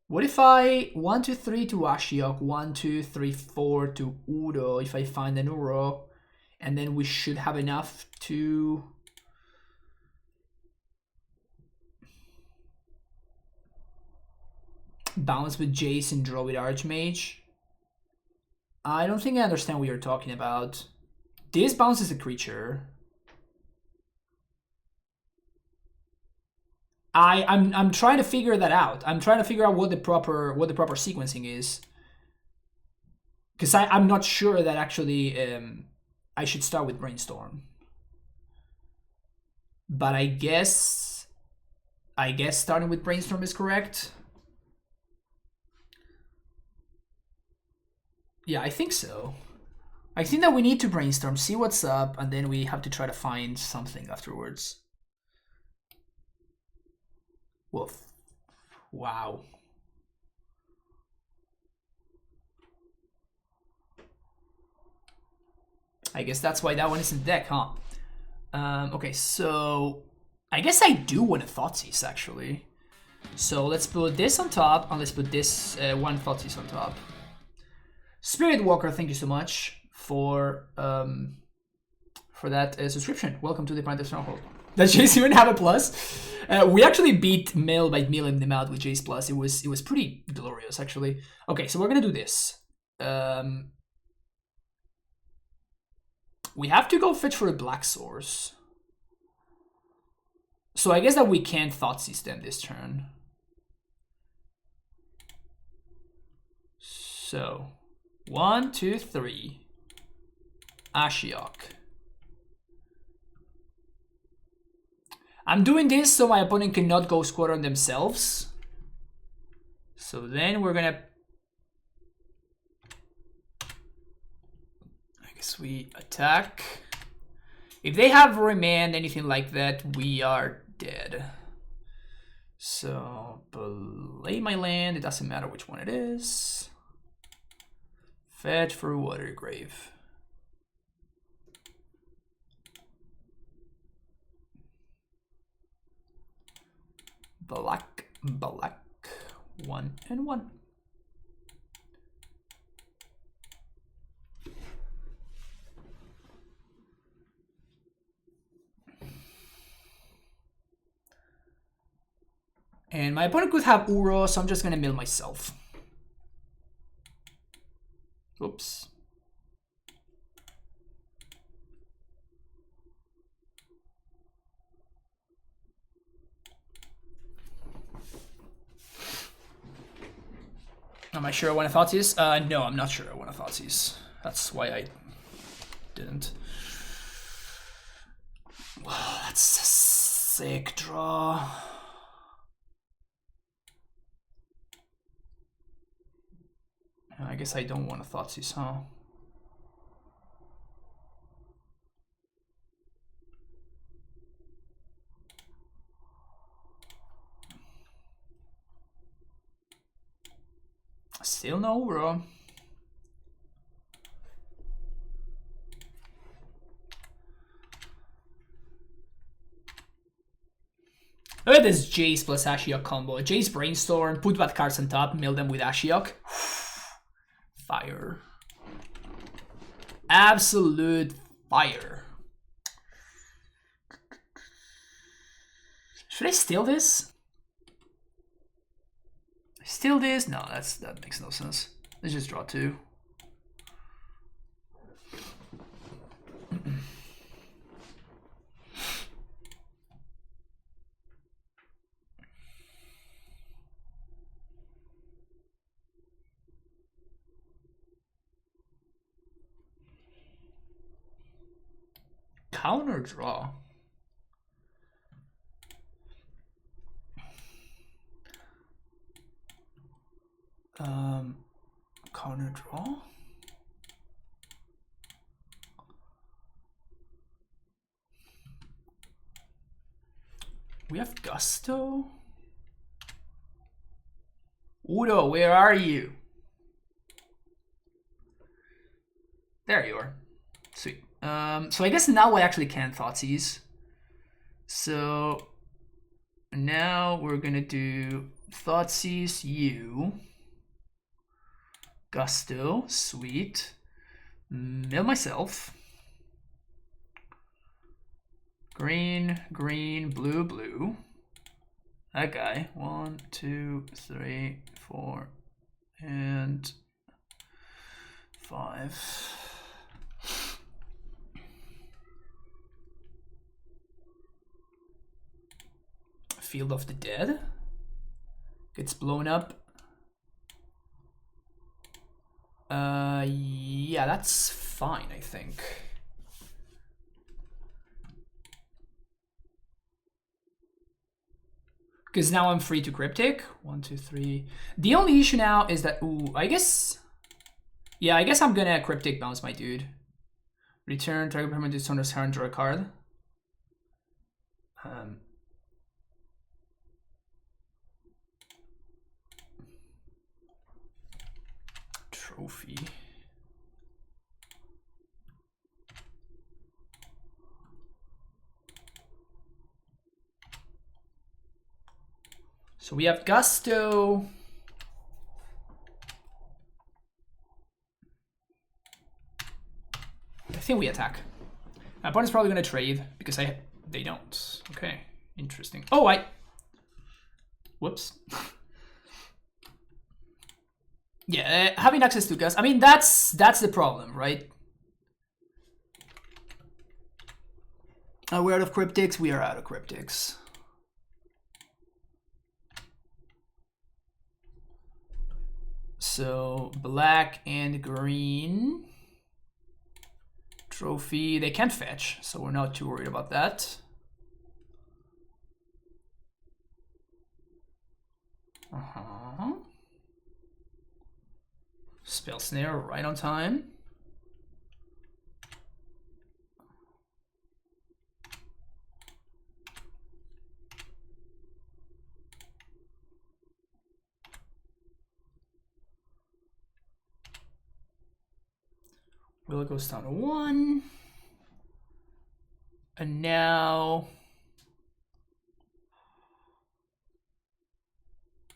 What if I 1, 2, 3 to Ashiok, 1, 2, 3, 4 to Uro? If I find an Uro, and then we should have enough to. Bounce with Jace and draw with Archmage. I don't think I understand what you're talking about. This bounces a creature. I'm trying to figure that out. I'm trying to figure out what the proper sequencing is. Because I'm not sure that actually I should start with Brainstorm. But I guess starting with Brainstorm is correct. Yeah, I think so. I think that we need to brainstorm, see what's up, and then we have to try to find something afterwards. Woof. Wow. I guess that's why that one is in the deck, huh? Okay, so I guess I do want a Thoughtseize, actually. So let's put this on top, and let's put this one Thoughtseize on top. Spirit Walker, thank you so much for that subscription. Welcome to the Primeval Stronghold. Does Jace even have a plus? We actually beat Mill by milling them out with Jace plus. It was pretty glorious, actually. Okay, so we're gonna do this. We have to go fetch for a black source. So I guess that we can't Thoughtseize them this turn. So 1, 2, 3. Ashiok. I'm doing this so my opponent cannot go squatter on themselves. So then we're gonna. I guess we attack. If they have remand, anything like that, we are dead. So play my land. It doesn't matter which one it is. Fetch for Watergrave. Black, 1 and 1. And my opponent could have Uro, so I'm just gonna mill myself. Oops. Am I sure I want to Thoughtseize? No, I'm not sure I want to Thoughtseize. That's why I didn't. Wow, that's a sick draw. I guess I don't want to Thoughtseize, huh? Still no, bro. Look at this Jace plus Ashiok combo. Jace Brainstorm, put bad cards on top, mill them with Ashiok. Fire. Absolute fire. Should I steal this? Steal this? No, that makes no sense. Let's just draw 2. Counter draw. Counter draw. We have Gusto. Udo, where are you? There you are. Sweet. So I guess now I actually can Thoughtseize. So now we're gonna do Thoughtseize you. Gusto, sweet. Mill myself. Green, green, blue, blue. That guy. 1, 2, 3, 4, and 5. Field of the Dead gets blown up. Yeah, that's fine, I think. Because now I'm free to Cryptic. 1, 2, 3. The only issue now is that, ooh, I guess... Yeah, I guess I'm gonna Cryptic bounce my dude. Return, target permanent to Sonor's hand, draw a card. Trophy. So we have Gusto. I think we attack. My opponent's probably gonna trade because they don't. Okay, interesting. Oh, whoops. Yeah, having access to Gus. I mean, that's the problem, right? We're out of Cryptics. We are out of Cryptics. So black and green. Trophy. They can't fetch, so we're not too worried about that. Spell Snare right on time. Will goes down to 1. And now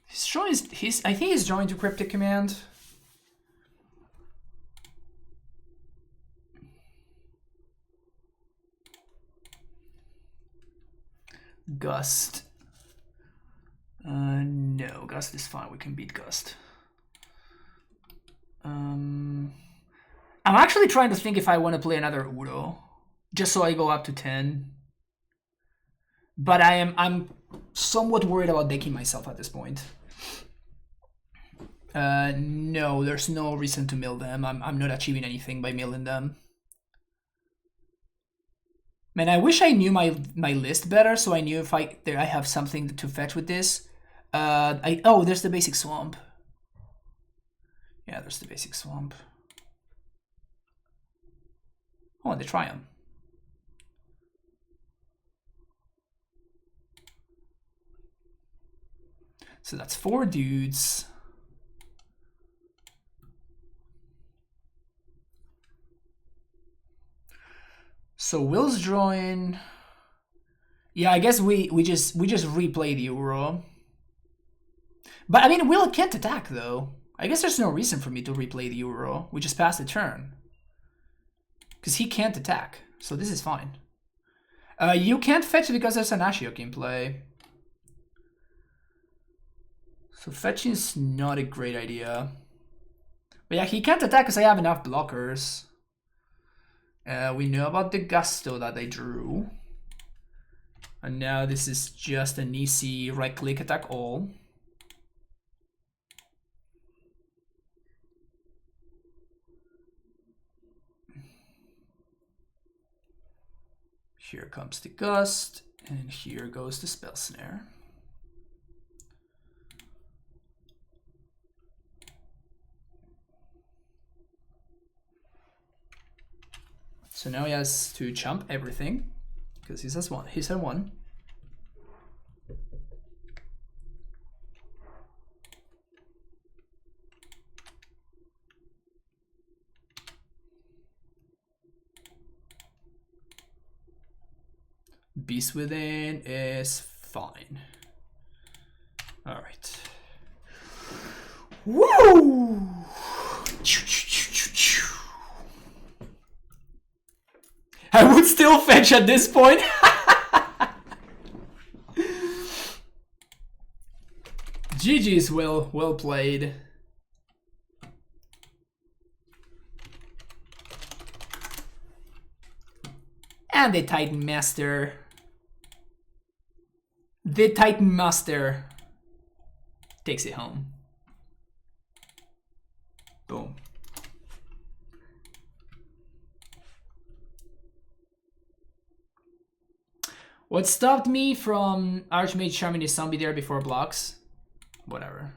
I think he's drawing to Cryptic Command. Gust. No, Gust is fine. We can beat Gust. I'm actually trying to think if I want to play another Udo, just so I go up to 10. But I'm somewhat worried about decking myself at this point. No, there's no reason to mill them. I'm not achieving anything by milling them. Man, I wish I knew my list better, so I knew if I have something to fetch with this. Oh, there's the basic swamp. Yeah, there's the basic swamp. Oh, the Triumph. So that's 4 dudes. So Will's drawing. Yeah, I guess we just replay the Uro. But I mean, Will can't attack though. I guess there's no reason for me to replay the Uro. We just pass the turn. Because he can't attack, so this is fine. You can't fetch because there's an Ashiok in play. So fetching is not a great idea. But yeah, he can't attack because I have enough blockers. We know about the Gusto that I drew. And now this is just an easy right-click attack all. Here comes the Gust, and here goes the Spell Snare. So now he has to jump everything, because he has one. He's at 1. Beast Within is fine. All right. Woo! I would still fetch at this point. GG's, well played. And the Titan Master. The Titan Master takes it home. Boom. What stopped me from Archmage Charming his zombie there before blocks? Whatever.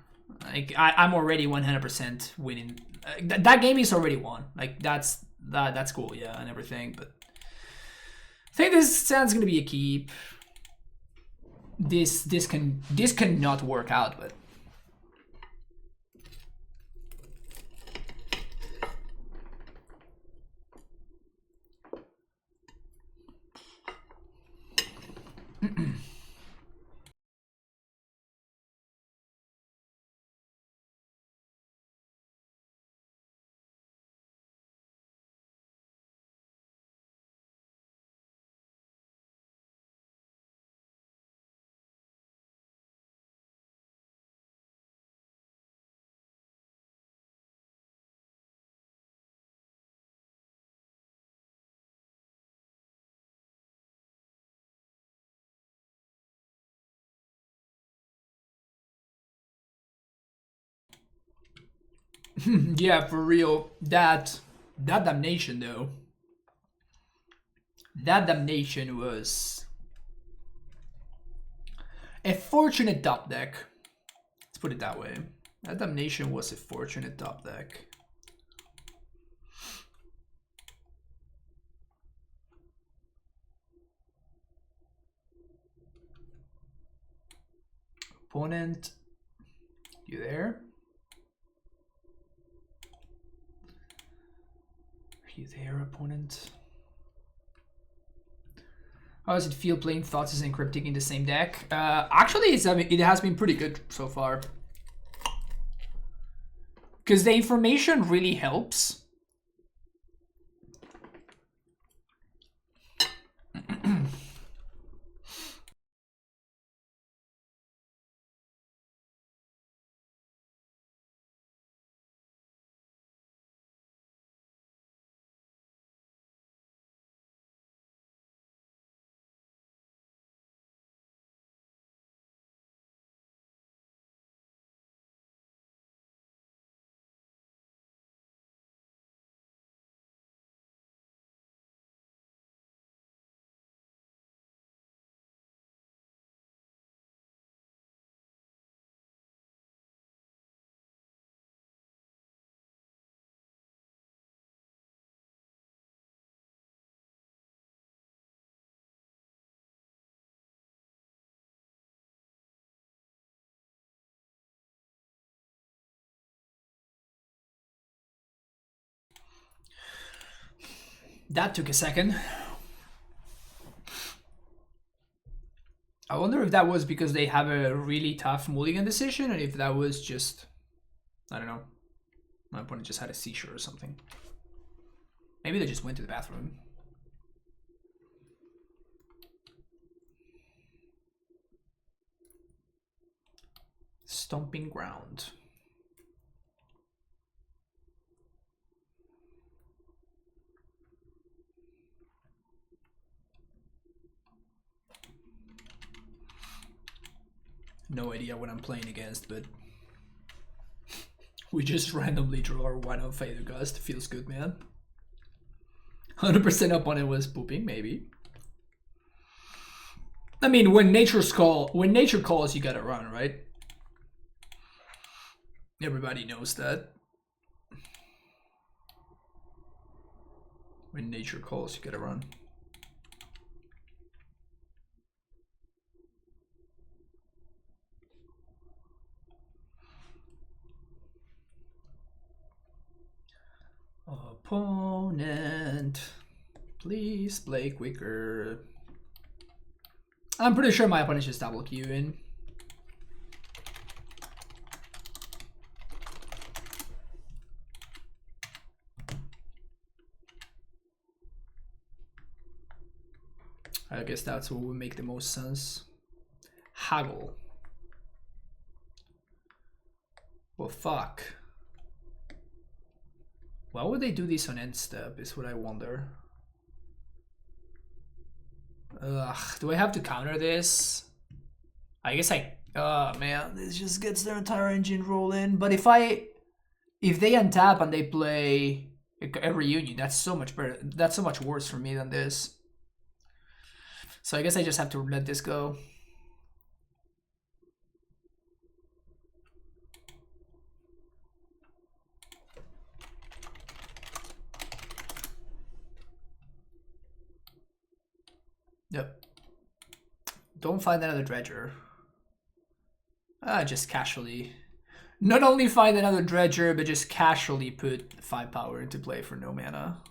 Like I'm already 100% winning. That game is already won. Like that's cool, yeah, and everything. But I think this stand's gonna be a keep. This cannot work out, but. Yeah, for real. That damnation though. That damnation was a fortunate top deck. Let's put it that way. That damnation was a fortunate top deck. Opponent, you there? Are you there, opponent? How does it feel playing Thoughtseize and Cryptic in the same deck? Actually, it has been pretty good so far. Because the information really helps. That took a second. I wonder if that was because they have a really tough mulligan decision, and if that was just, I don't know, my opponent just had a seizure or something. Maybe they just went to the bathroom. Stomping ground. No idea what I'm playing against, but we just randomly draw our 1 of Fader Gust. Feels good, man. 100% opponent was pooping, maybe. I mean, when nature calls, you gotta run, right? Everybody knows that. When nature calls, you gotta run. Opponent, please play quicker. I'm pretty sure my opponent just double Q in. I guess that's what would make the most sense. Haggle. Well, fuck. Why would they do this on end step is what I wonder. Ugh, do I have to counter this? I guess oh man, this just gets their entire engine rolling. But if they untap and they play a reunion, that's so much better. That's so much worse for me than this. So I guess I just have to let this go. Yep. Don't find another Dredger. Just casually. Not only find another Dredger, but just casually put 5 power into play for no mana.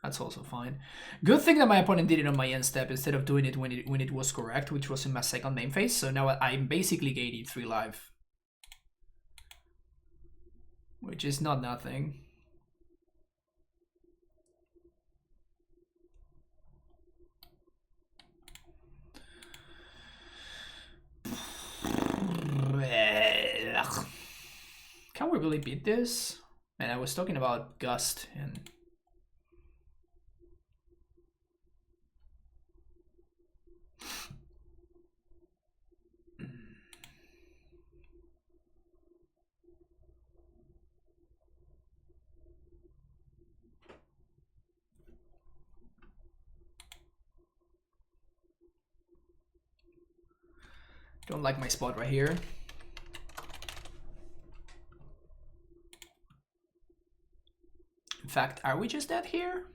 That's also fine. Good thing that my opponent did it on my end step instead of doing it when it was correct, which was in my second main phase. So now I'm basically gaining 3 life. Which is not nothing. Can we really beat this? And I was talking about Gust and don't like my spot right here. In fact, are we just dead here?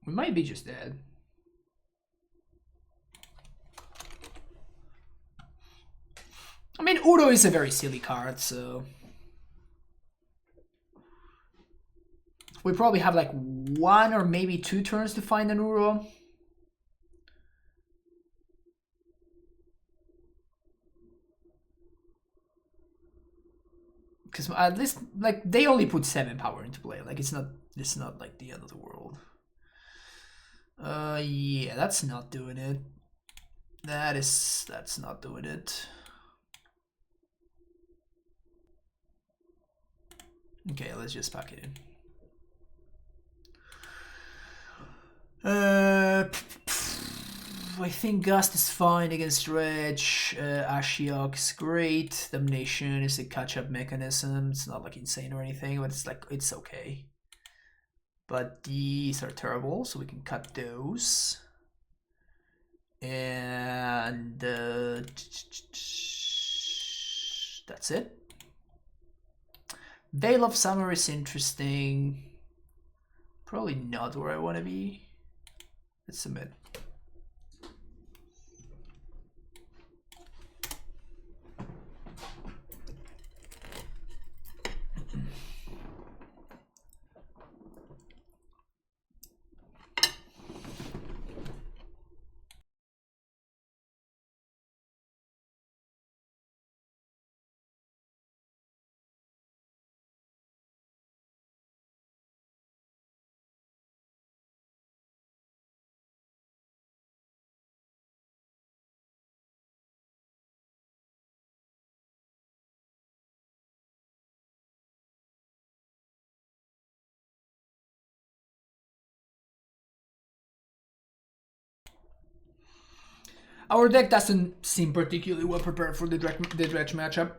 We might be just dead. I mean, Udo is a very silly card, so we probably have like 1 or maybe 2 turns to find an Uro. Because at least, like, they only put 7 power into play. Like, it's not like the end of the world. Yeah, that's not doing it. That's not doing it. Okay, let's just pack it in. I think Gust is fine against Dredge. Ashiok is great. Damnation is a catch-up mechanism. It's not like insane or anything, but it's like it's okay. But these are terrible, so we can cut those. And that's it. Veil of Summer is interesting. Probably not where I want to be. Let's submit. Our deck doesn't seem particularly well prepared for the Dredge matchup.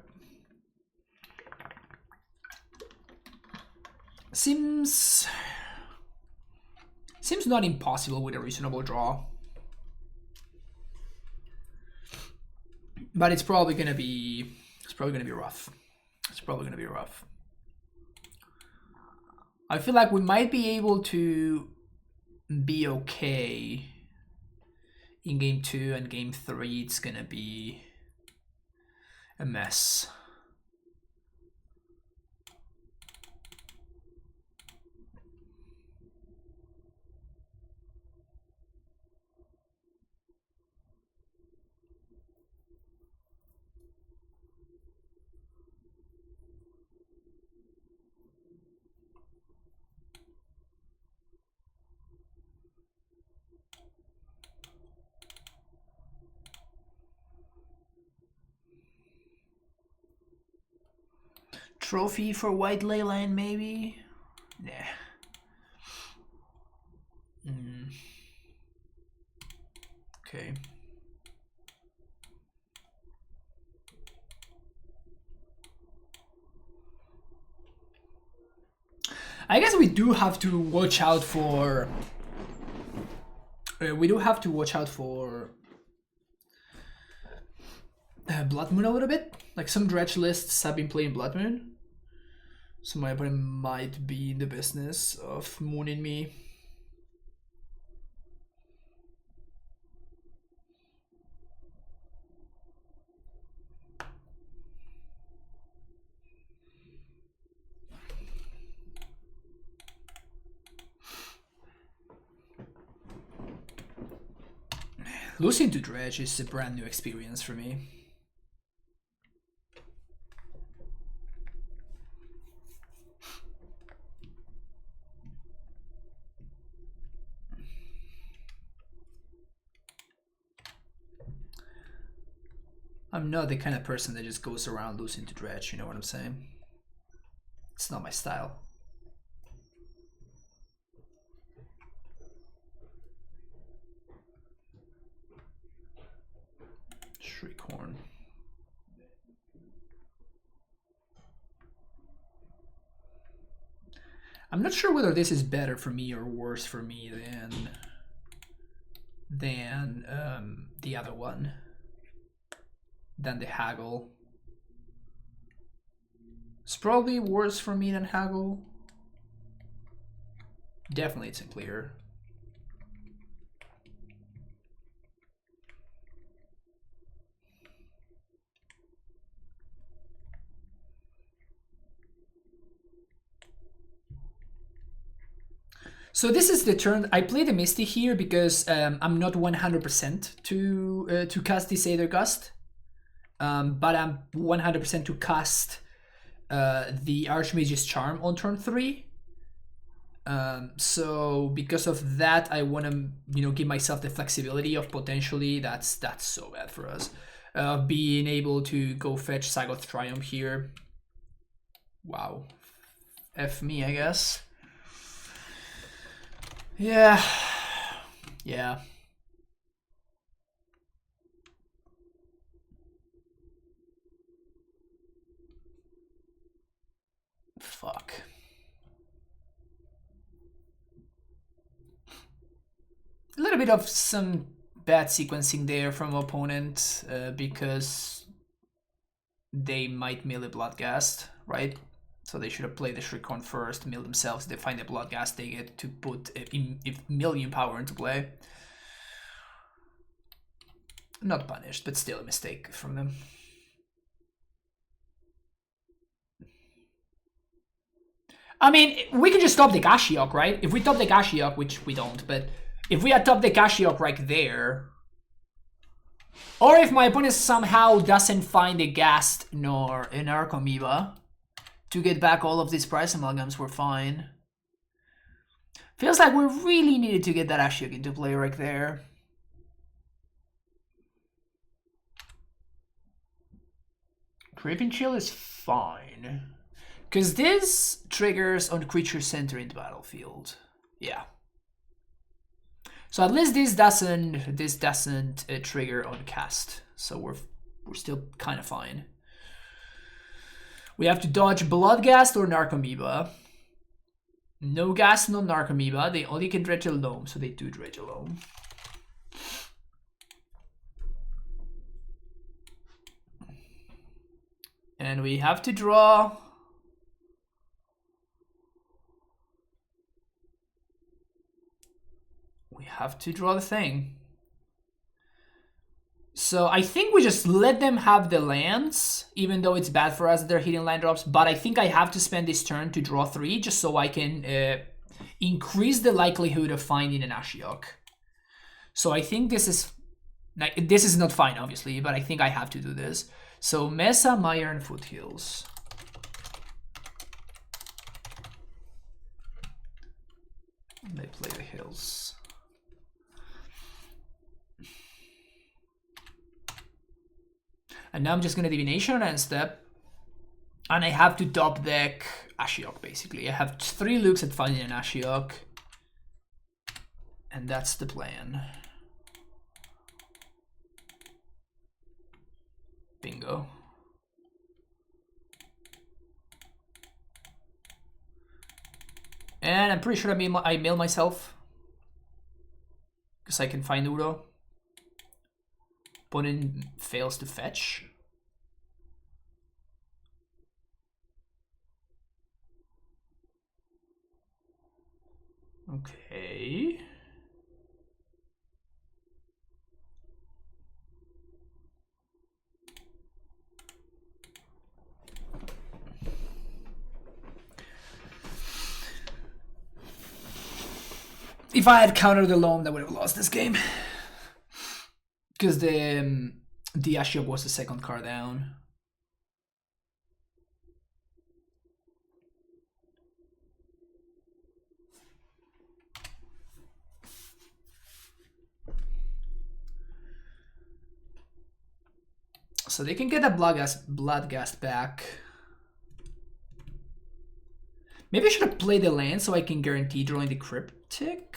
Seems not impossible with a reasonable draw. But it's probably gonna be rough. It's probably gonna be rough. I feel like we might be able to be okay in game 2, and game 3 it's gonna be a mess. Trophy for white leyline, maybe? Nah. Okay. I guess we do have to watch out for... Blood Moon a little bit. Like, some Dredge lists have been playing Blood Moon. So my opponent might be in the business of mooning me. Losing to Dredge is a brand new experience for me. I'm not the kind of person that just goes around losing to Dredge, you know what I'm saying? It's not my style. Shriekhorn. I'm not sure whether this is better for me or worse for me than the other one. Than the Haggle. It's probably worse for me than Haggle. Definitely it's simpler. So this is the turn. I play the Misty here because I'm not 100% to cast this Aether Gust. But I'm 100% to cast the Archmage's Charm on turn 3. So because of that, I want to give myself the flexibility of potentially that's so bad for us, being able to go fetch Sagoth Triumph here. Wow, F me, I guess. Yeah. Fuck. A little bit of some bad sequencing there from opponent because they might mill a Bloodghast, right? So they should have played the Shriekhorn first, mill themselves. They find the Bloodghast, they get to put a million power into play. Not punished, but still a mistake from them. I mean, we can just top the Gashiok, right? If we top the Gashiok, which we don't, but if we had top the Gashiok right there, or if my opponent somehow doesn't find a Ghast nor an Archamoeba to get back all of these price amalgams, we're fine. Feels like we really needed to get that Ashiok into play right there. Creeping Chill is fine. Because this triggers on creature center in the battlefield. Yeah. So at least this doesn't trigger on cast. So we're still kind of fine. We have to dodge Bloodghast or Narcomoeba. No gas, no Narcomoeba. They only can dredge alone, so they do dredge alone. And we have to draw. We have to draw the thing. So I think we just let them have the lands, even though it's bad for us that they're hitting land drops. But I think I have to spend this turn to draw 3 just so I can increase the likelihood of finding an Ashiok. So I think this is not fine, obviously, but I think I have to do this. So Mesa, Mire, and Foothills. They play the hills. And now I'm just going to Divination and step. And I have to top deck Ashiok, basically. I have 3 looks at finding an Ashiok. And that's the plan. Bingo. And I'm pretty sure I mail myself. Because I can find Uro. Opponent fails to fetch. Okay. If I had countered alone, I would have lost this game. Because the Ashiok was the second card down. So they can get that Bloodghast back. Maybe I should have played the land so I can guarantee drawing the Cryptic.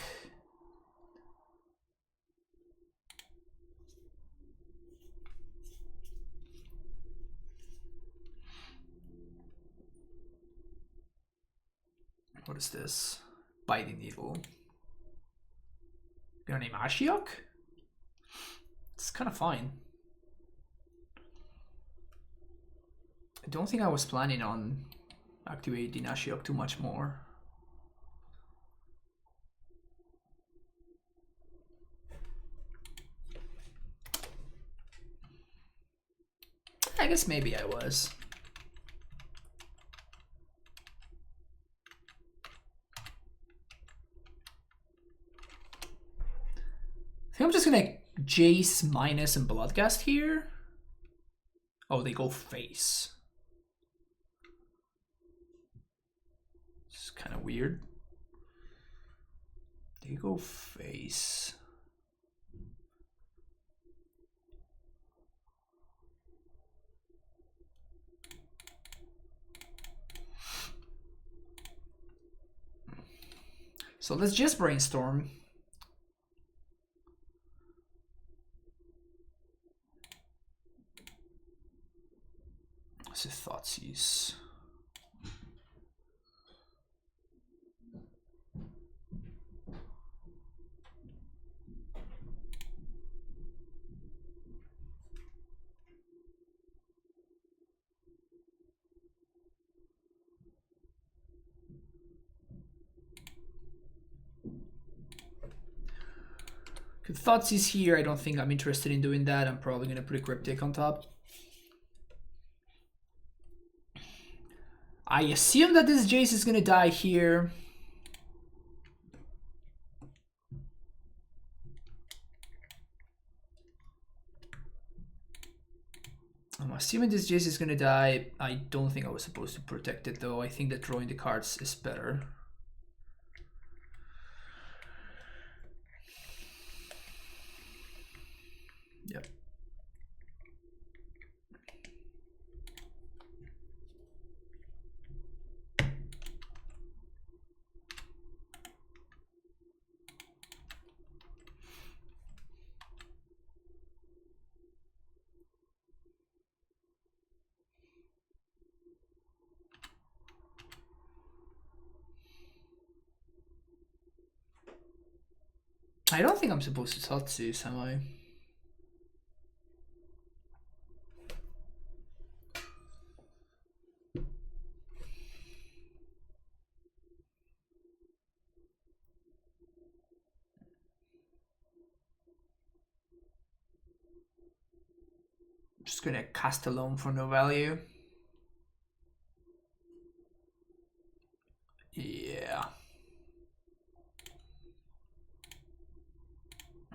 What is this? Biting Needle. Gonna name Ashiok? It's kind of fine. I don't think I was planning on activating Ashiok too much more. I guess maybe I was. I think I'm just gonna Jace minus and Bloodghast here. Oh, they go face. It's kind of weird. They go face. So let's just brainstorm. What's his Thoughtseize? Thoughtseize here. I don't think I'm interested in doing that. I'm probably going to put a Cryptic on top. I assume that this Jace is going to die here. I'm assuming this Jace is going to die. I don't think I was supposed to protect it though. I think that drawing the cards is better. Yep. I don't think I'm supposed to Tatsus, am I? Just gonna cast alone for no value. Yeah.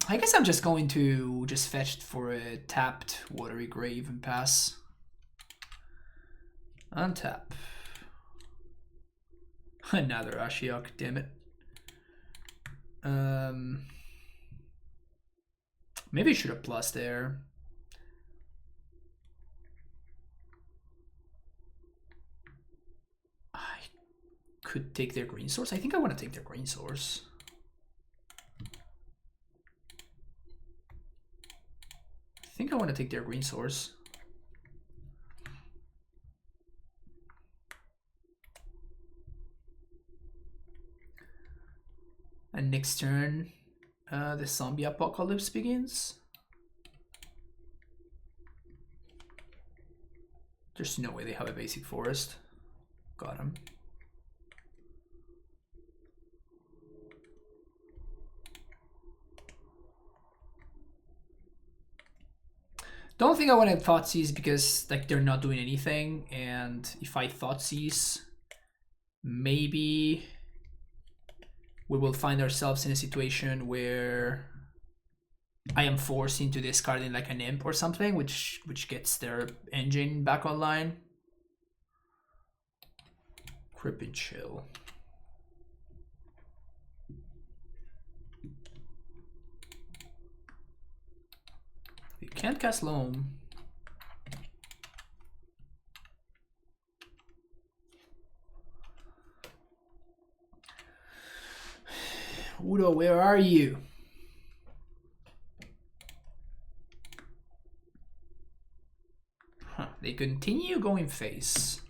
I guess I'm just going to just fetch for a tapped Watery Grave and pass. Untap. Another Ashiok, damn it. Maybe I should have plus there. I could take their green source. I think I want to take their green source. I think I want to take their green source. And next turn, the zombie apocalypse begins. There's no way they have a basic forest. Got him. Don't think I want to Thoughtseize because like they're not doing anything, and if I Thoughtseize, maybe we will find ourselves in a situation where I am forced into discarding like an imp or something, which gets their engine back online. Grip and chill. You can't cast Loam. Udo, where are you? Huh, they continue going face.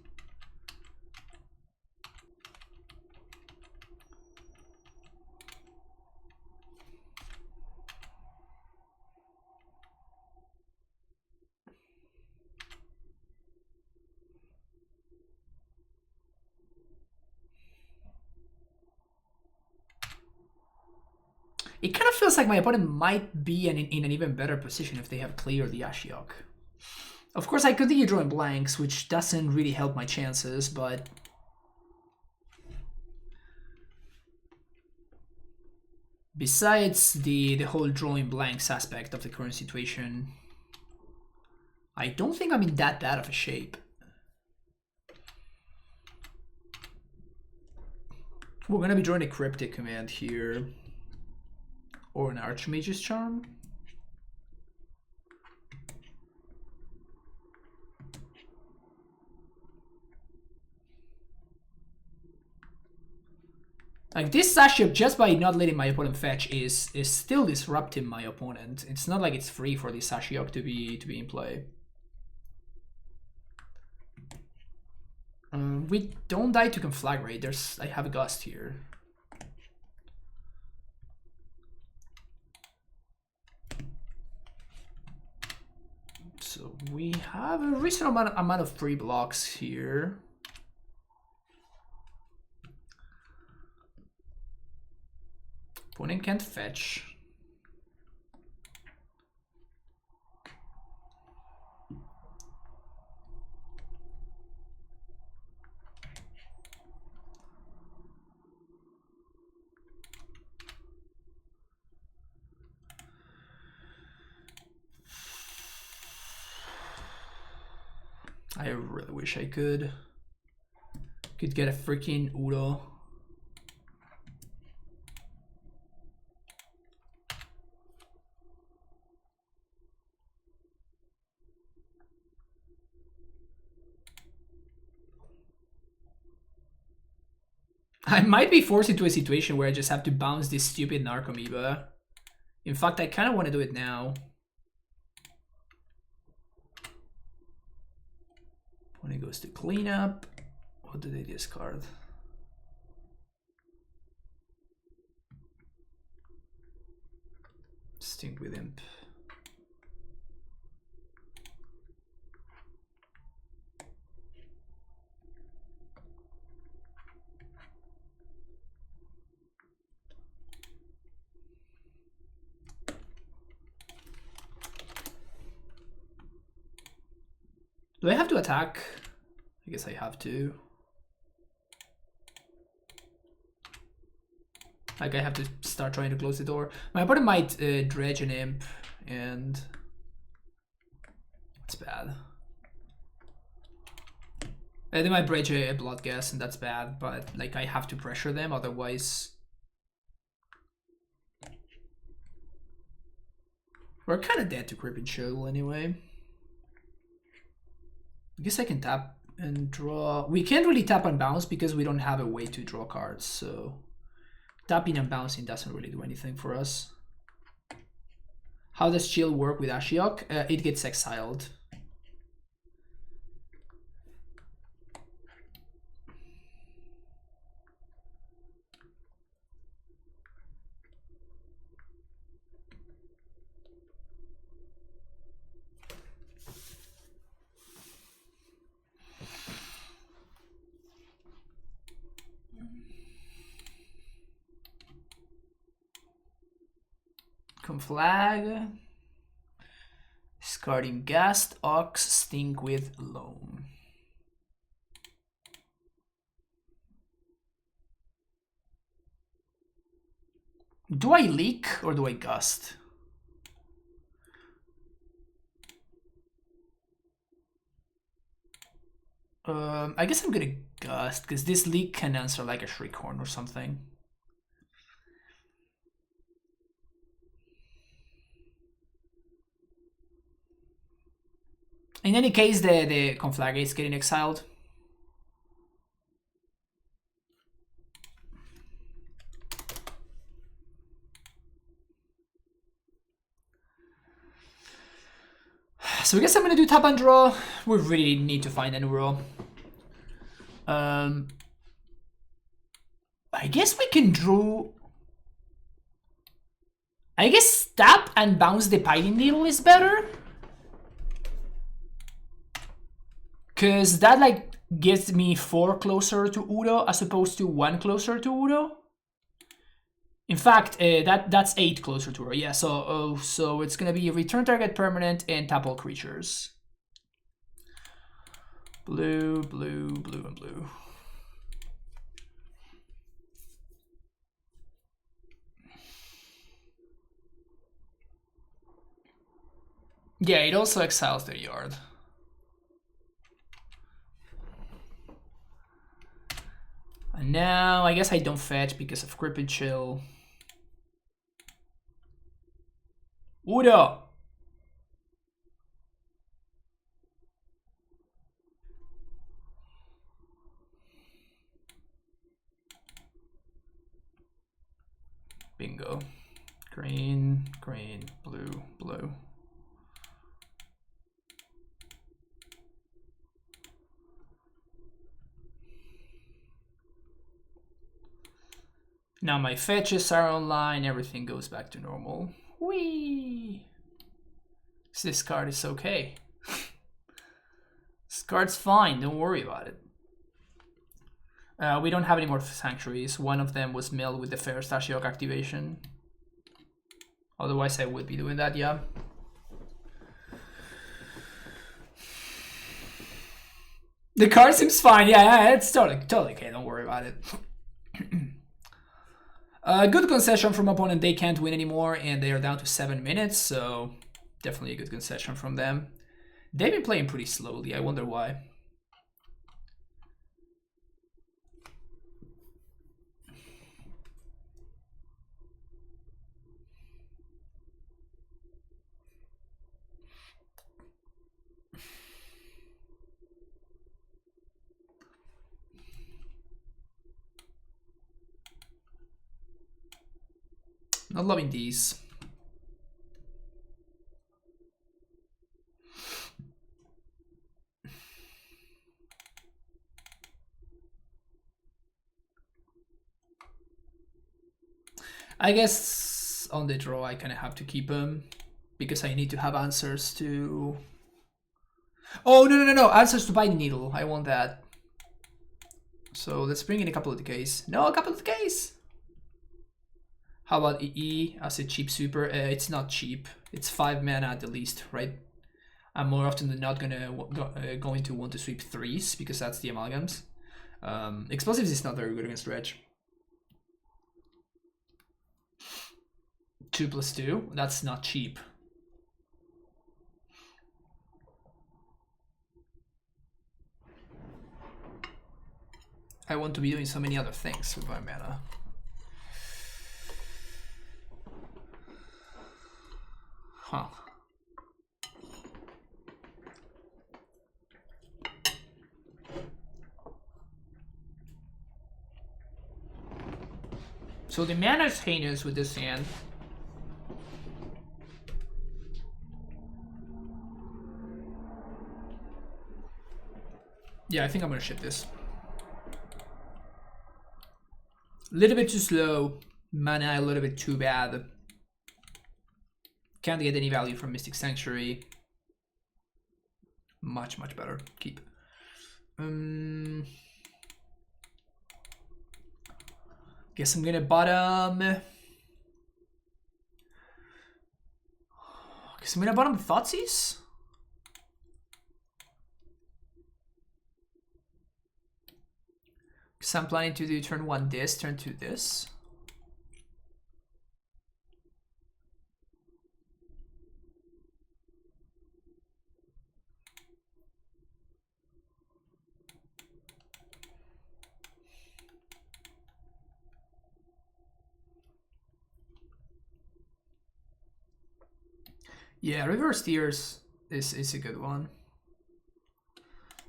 It kind of feels like my opponent might be in an even better position if they have cleared the Ashiok. Of course, I continue drawing blanks, which doesn't really help my chances, but... Besides the whole drawing blanks aspect of the current situation, I don't think I'm in that bad of a shape. We're gonna be drawing a Cryptic Command here. Or an Archmage's Charm. Like this Ashiok, just by not letting my opponent fetch, is still disrupting my opponent. It's not like it's free for this Ashiok to be in play. We don't die to Conflagrate. I have a Gust here. So we have a reasonable amount of free blocks here. Opponent can't fetch. I really wish I could get a freaking Udo. I might be forced into a situation where I just have to bounce this stupid Narcomoeba. In fact, I kind of want to do it now. When it goes to cleanup, what do they discard? Stink with Imp. Do I have to attack? I guess I have to. Like, I have to start trying to close the door. My opponent might dredge an Imp, and it's bad. They might dredge a Blood Gas, and that's bad, but like, I have to pressure them, otherwise... We're kind of dead to Cryptic Commands anyway. I guess I can tap and draw. We can't really tap and bounce because we don't have a way to draw cards, so tapping and bouncing doesn't really do anything for us. How does Chill work with Ashiok? It gets exiled. Flag, discarding Ghast, Ox, Stink with Loam. Do I leak or do I gust? I guess I'm gonna gust because this leak can answer like a Shriekhorn or something. In any case, the Conflagrate is getting exiled. So I guess I'm gonna do tap and draw. We really need to find an Uro. I guess we can draw. I guess tap and bounce the Pining Needle is better. Because that like gets me 4 closer to Uro as opposed to 1 closer to Uro. In fact, that's 8 closer to Uro. Yeah, so it's gonna be return target permanent and tap all creatures. Blue, blue, blue, and blue. Yeah, it also exiles their yard. And now, I guess I don't fetch because of Cryptic Chill. Uro! Bingo. Green, green, blue, blue. Now my fetches are online, everything goes back to normal. Whee! This card is okay. This card's fine, don't worry about it. We don't have any more sanctuaries. One of them was milled with the first Ashiok activation. Otherwise I would be doing that, yeah. The card seems fine, yeah, it's totally okay, don't worry about it. Good concession from opponent, they can't win anymore and they are down to 7 minutes, so definitely a good concession from them. They've been playing pretty slowly, I wonder why. Not loving these. I guess on the draw, I kind of have to keep him because I need to have answers to... Oh, no. Answers to Binding Needle. I want that. So let's bring in a couple of decays. No, a couple of decays. How about EE as a cheap super? It's not cheap. It's 5 mana at the least, right? I'm more often than not going to want to sweep 3s because that's the amalgams. Explosives is not very good against Dredge. 2+2, that's not cheap. I want to be doing so many other things with my mana. Huh. So the mana is heinous with this hand. Yeah, I think I'm gonna ship this. A little bit too slow. Mana a little bit too bad. Can't get any value from Mystic Sanctuary. Much better. Keep. Guess I'm gonna bottom. Guess I'm gonna bottom Thoughtseize. Because I'm planning to do turn 1 this, turn 2 this. Yeah, Reverse Tears is a good one.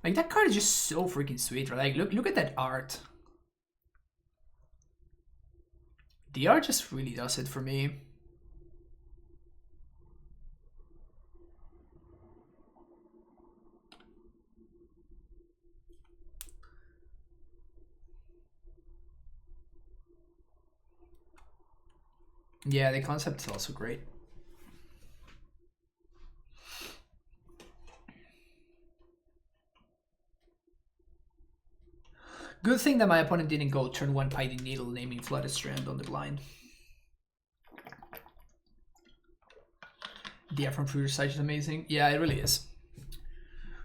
Like, that card is just so freaking sweet, right? Like, look at that art. The art just really does it for me. Yeah, the concept is also great. Good thing that my opponent didn't go turn 1 Binding Needle, naming Flooded Strand on the blind. The art from Future Sight is amazing. Yeah, it really is.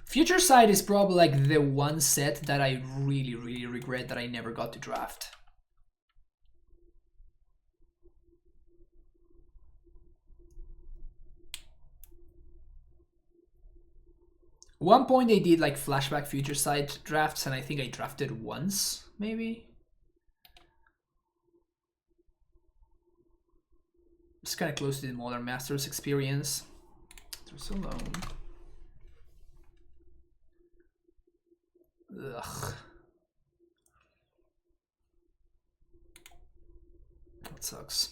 Future Sight is probably like the one set that I really regret that I never got to draft. One point they did like flashback Future Sight drafts, and I think I drafted once, maybe. It's kind of close to the Modern Masters experience. They're so long. Ugh. That sucks.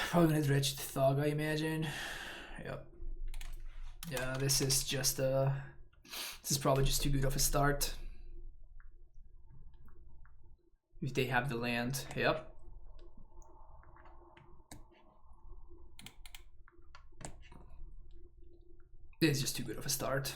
Probably gonna dredge the Thug, I imagine. Yep. Yeah, this is just this is probably just too good of a start. If they have the land, yep. This is just too good of a start.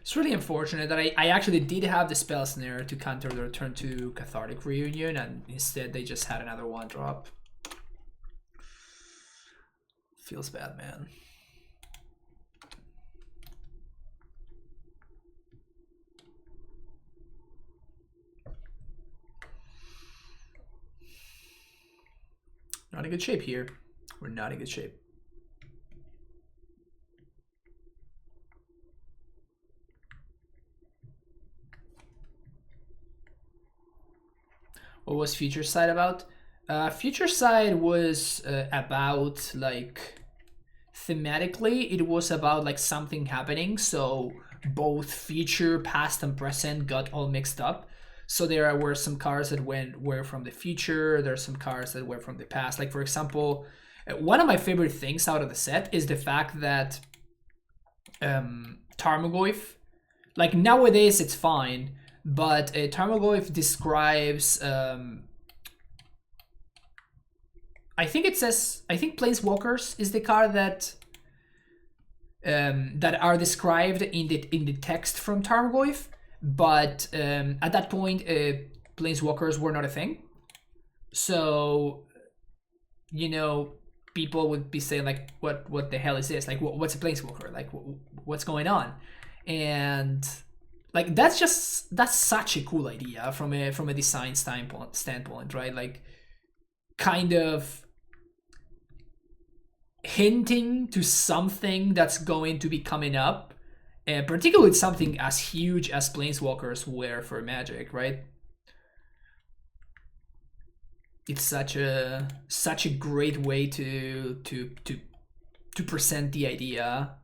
It's really unfortunate that I actually did have the Spell Snare to counter the return to Cathartic Reunion, and instead they just had another 1-drop. Feels bad, man. Not in good shape here. We're not in good shape. What was Future Sight about? Future Sight was about like thematically it was about like something happening, so both future, past and present got all mixed up. So there were some cards that were from the future, there are some cards that were from the past. Like for example, One of my favorite things out of the set is the fact that Tarmogoyf, like nowadays it's fine, but Tarmogoyf describes, I think it says, I think Planeswalkers is the card that that are described in the text from Tarmogoyf, but at that point Planeswalkers were not a thing. So, you know, people would be saying like, what the hell is this? Like, what's a Planeswalker? Like, what's going on? And like that's such a cool idea from a design standpoint, right? Like, kind of hinting to something that's going to be coming up, and particularly something as huge as Planeswalkers were for Magic, right? It's such a great way to present the idea.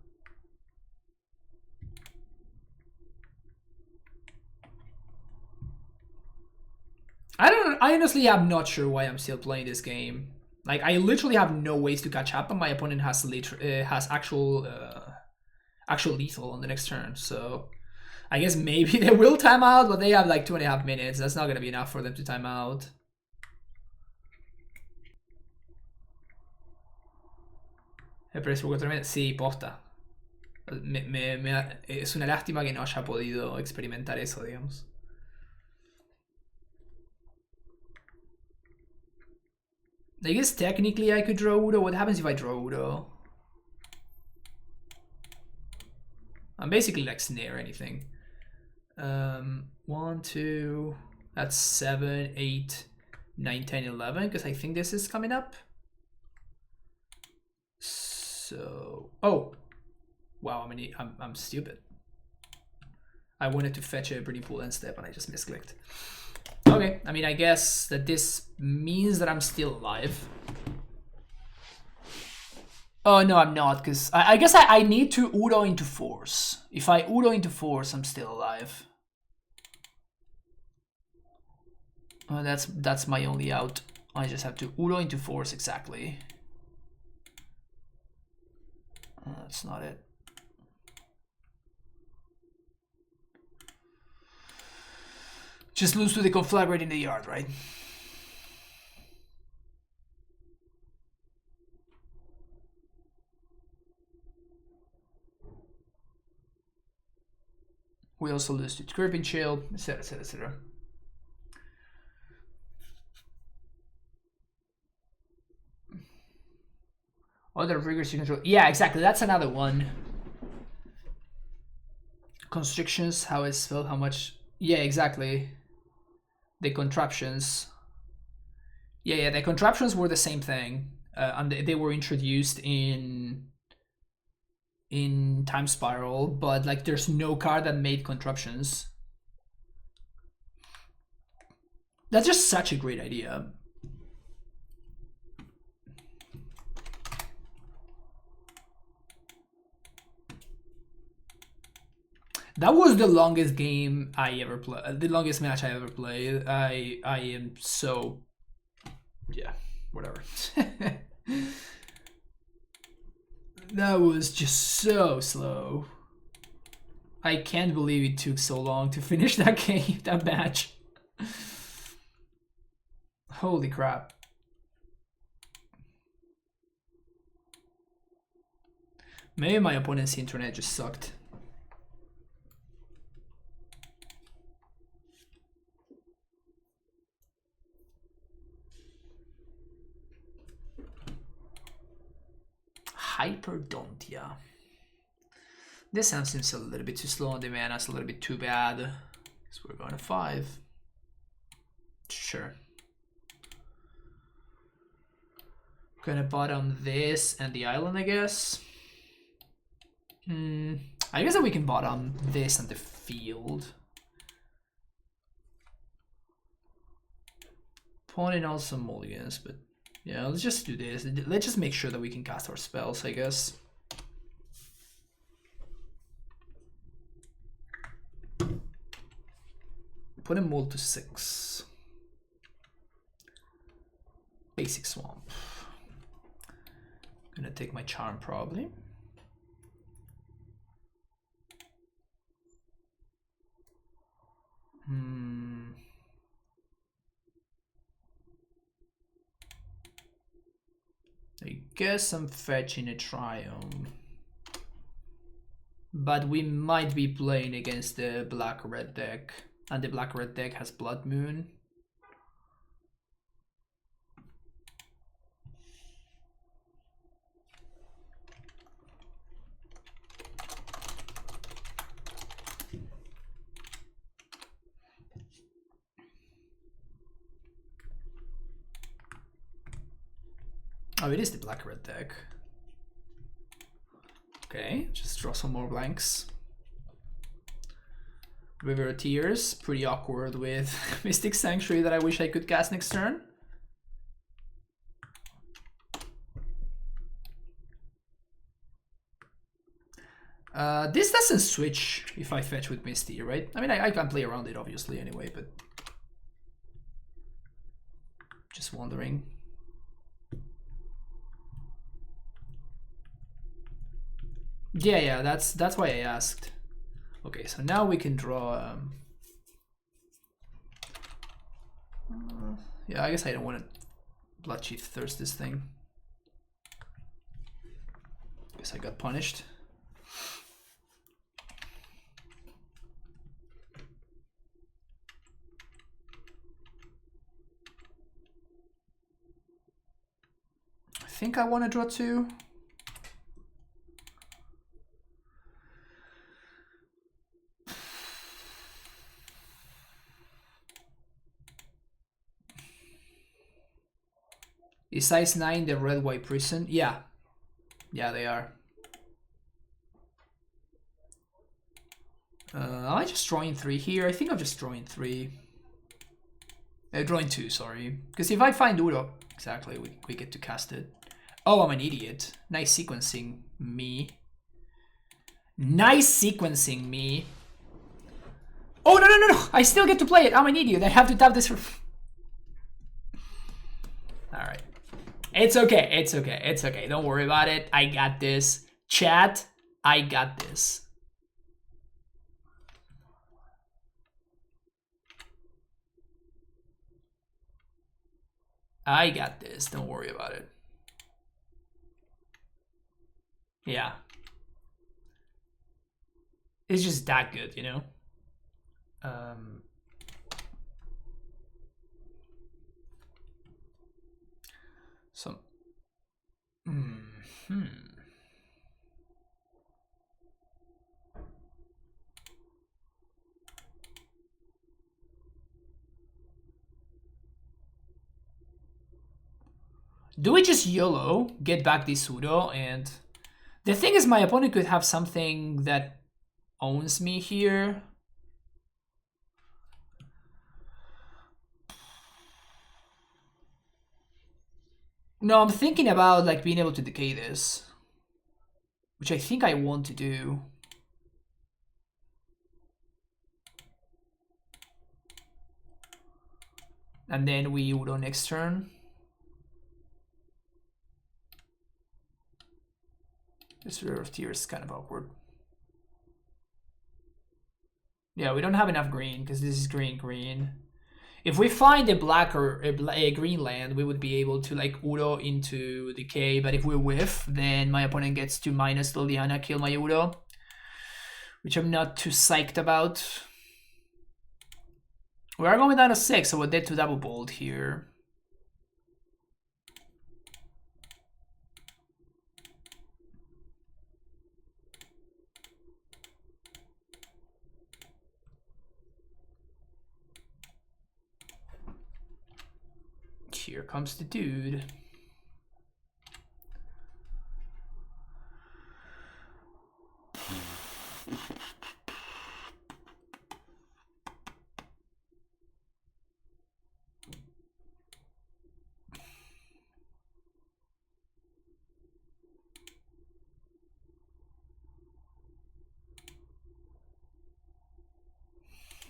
I honestly am not sure why I'm still playing this game. Like, I literally have no ways to catch up, and my opponent has actual lethal on the next turn. So I guess maybe they will time out, but they have like 2.5 minutes. That's not gonna be enough for them to time out. Sí, posta. Es una lástima que no haya podido experimentar eso, digamos. I guess technically I could draw Udo. What happens if I draw Udo? I'm basically like snare anything. 1, 2, that's 7, 8, 9, 10, 11, because I think this is coming up. So, oh, wow, I'm stupid. I wanted to fetch a Burning Pool end step and I just misclicked. Okay, I mean, I guess that this means that I'm still alive. Oh, no, I'm not, because I guess I need to Udo into Force. If I Udo into Force, I'm still alive. Oh, that's my only out. I just have to Udo into Force exactly. That's not it. Just lose to the Conflagrate in the yard, right? We also lose to Gripping Shield, etc, etc, etc. Other triggers you control. Yeah, exactly. That's another one. Constrictions, how it's spelled, how much. Yeah, exactly. The contraptions. Yeah, the contraptions were the same thing. And they were introduced in Time Spiral, but like there's no card that made contraptions. That's just such a great idea. That was the longest game I ever played. The longest match I ever played. I am so, yeah, whatever. That was just so slow. I can't believe it took so long to finish that game, that match. Holy crap. Maybe my opponent's internet just sucked. Hyperdontia. This sound seems a little bit too slow on the mana, it's a little bit too bad. So we're going to 5. Sure. Gonna bottom this and the island, I guess. I guess that we can bottom this and the field. Pawning out some mulligans, but yeah, let's just do this. Let's just make sure that we can cast our spells, I guess. Put a mold to 6. Basic Swamp. Gonna take my charm probably. I guess I'm fetching a Triumph. But we might be playing against the black-red deck. And the black-red deck has Blood Moon. Oh, it is the black-red deck. Okay, just draw some more blanks. River of Tears, pretty awkward with Mystic Sanctuary that I wish I could cast next turn. This doesn't switch if I fetch with Misty, right? I mean, I can play around it obviously anyway, but just wondering. Yeah, that's why I asked. Okay, so now we can draw. Yeah, I guess I don't want to Bloodchief Thirst this thing. Guess I got punished. I think I want to draw 2. Is size 9 the red-white prison? Yeah. Yeah, they are. Am I just drawing 3 here? I think I'm just drawing 3. Drawing 2, sorry. Because if I find Udo, exactly, we get to cast it. Oh, I'm an idiot. Nice sequencing me. Nice sequencing me. Oh, no. I still get to play it. I'm an idiot. I have to tap this for... Alright. It's okay. Don't worry about it. I got this. Chat, I got this. I got this. Don't worry about it. Yeah. It's just that good, you know? So, do we just YOLO, get back this pseudo, and the thing is my opponent could have something that owns me here. No, I'm thinking about like being able to decay this, which I think I want to do. And then we Udo next turn. This River of Tears is kind of awkward. Yeah, we don't have enough green because this is green. If we find a black or a green land, we would be able to like Udo into decay. But if we whiff, then my opponent gets to minus Liliana, kill my Udo, which I'm not too psyched about. We are going down to 6, so we're dead to double bolt here. Here comes the dude.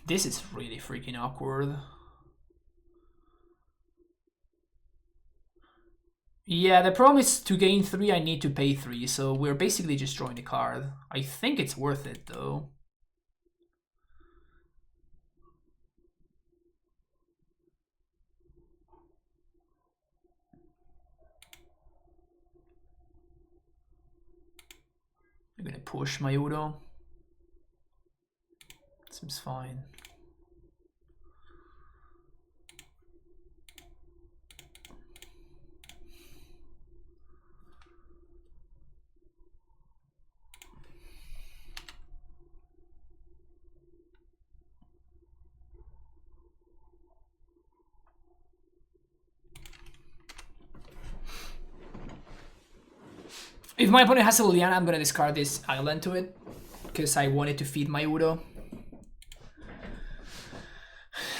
This is really freaking awkward. Yeah, the problem is to gain 3 I need to pay 3, so we're basically just drawing a card. I think it's worth it though. I'm gonna push my Udo. Seems fine. If my opponent has a Liliana, I'm gonna discard this island to it, because I wanted to feed my Udo.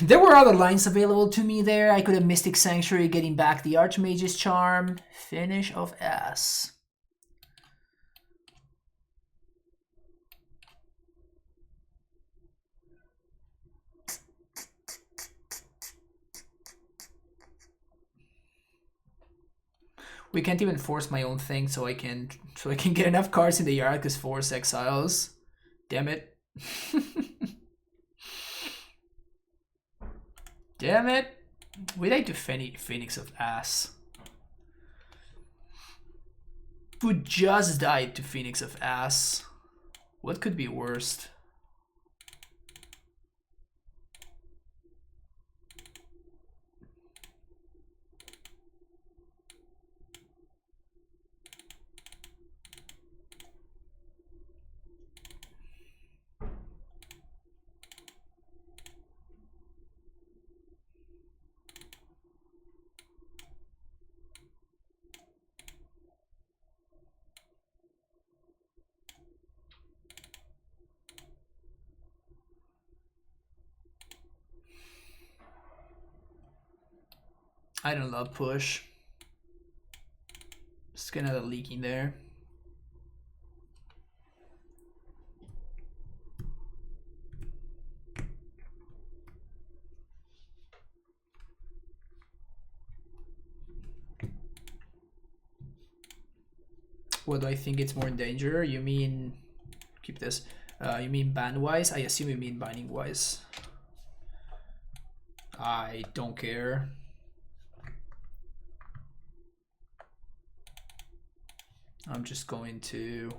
There were other lines available to me there. I could have Mystic Sanctuary, getting back the Archmage's Charm. Finish of S. We can't even force my own thing, so I can get enough cards in the yard because force exiles. Damn it. Damn it. We like to Phoenix of Ass. Who just died to Phoenix of Ass. What could be worst? I don't love push. Just get another leaking there. What do I think it's more in danger? You mean, keep this. You mean ban-wise? I assume you mean binding-wise. I don't care. I'm just going to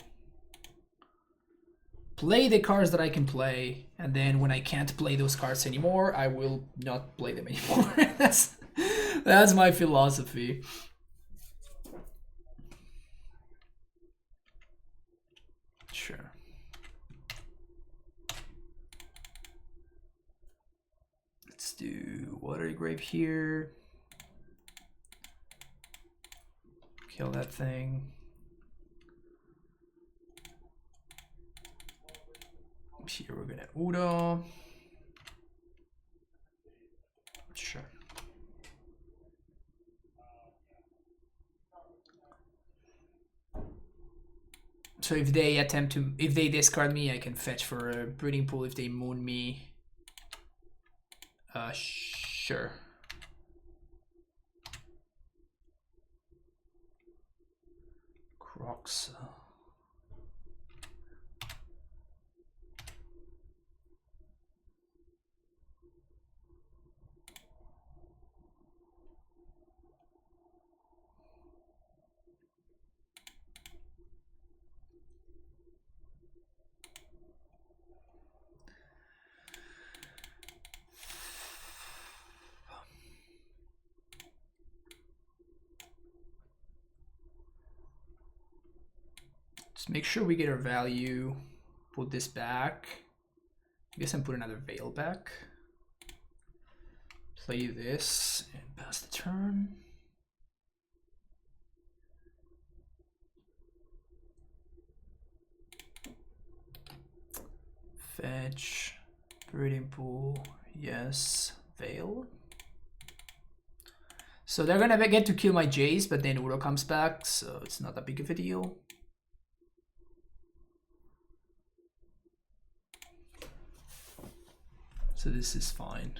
play the cards that I can play, and then when I can't play those cards anymore, I will not play them anymore. That's my philosophy. Sure. Let's do Watery Grave here. Kill that thing. Here we're gonna Udo. Sure. So if they discard me, I can fetch for a breeding pool. If they moon me, sure. Crocs. Just make sure we get our value. Put this back. I guess I'm putting another Veil back. Play this and pass the turn. Fetch, breeding pool, yes, Veil. So they're gonna get to kill my Jace, but then Uro comes back, so it's not that big of a deal. So this is fine.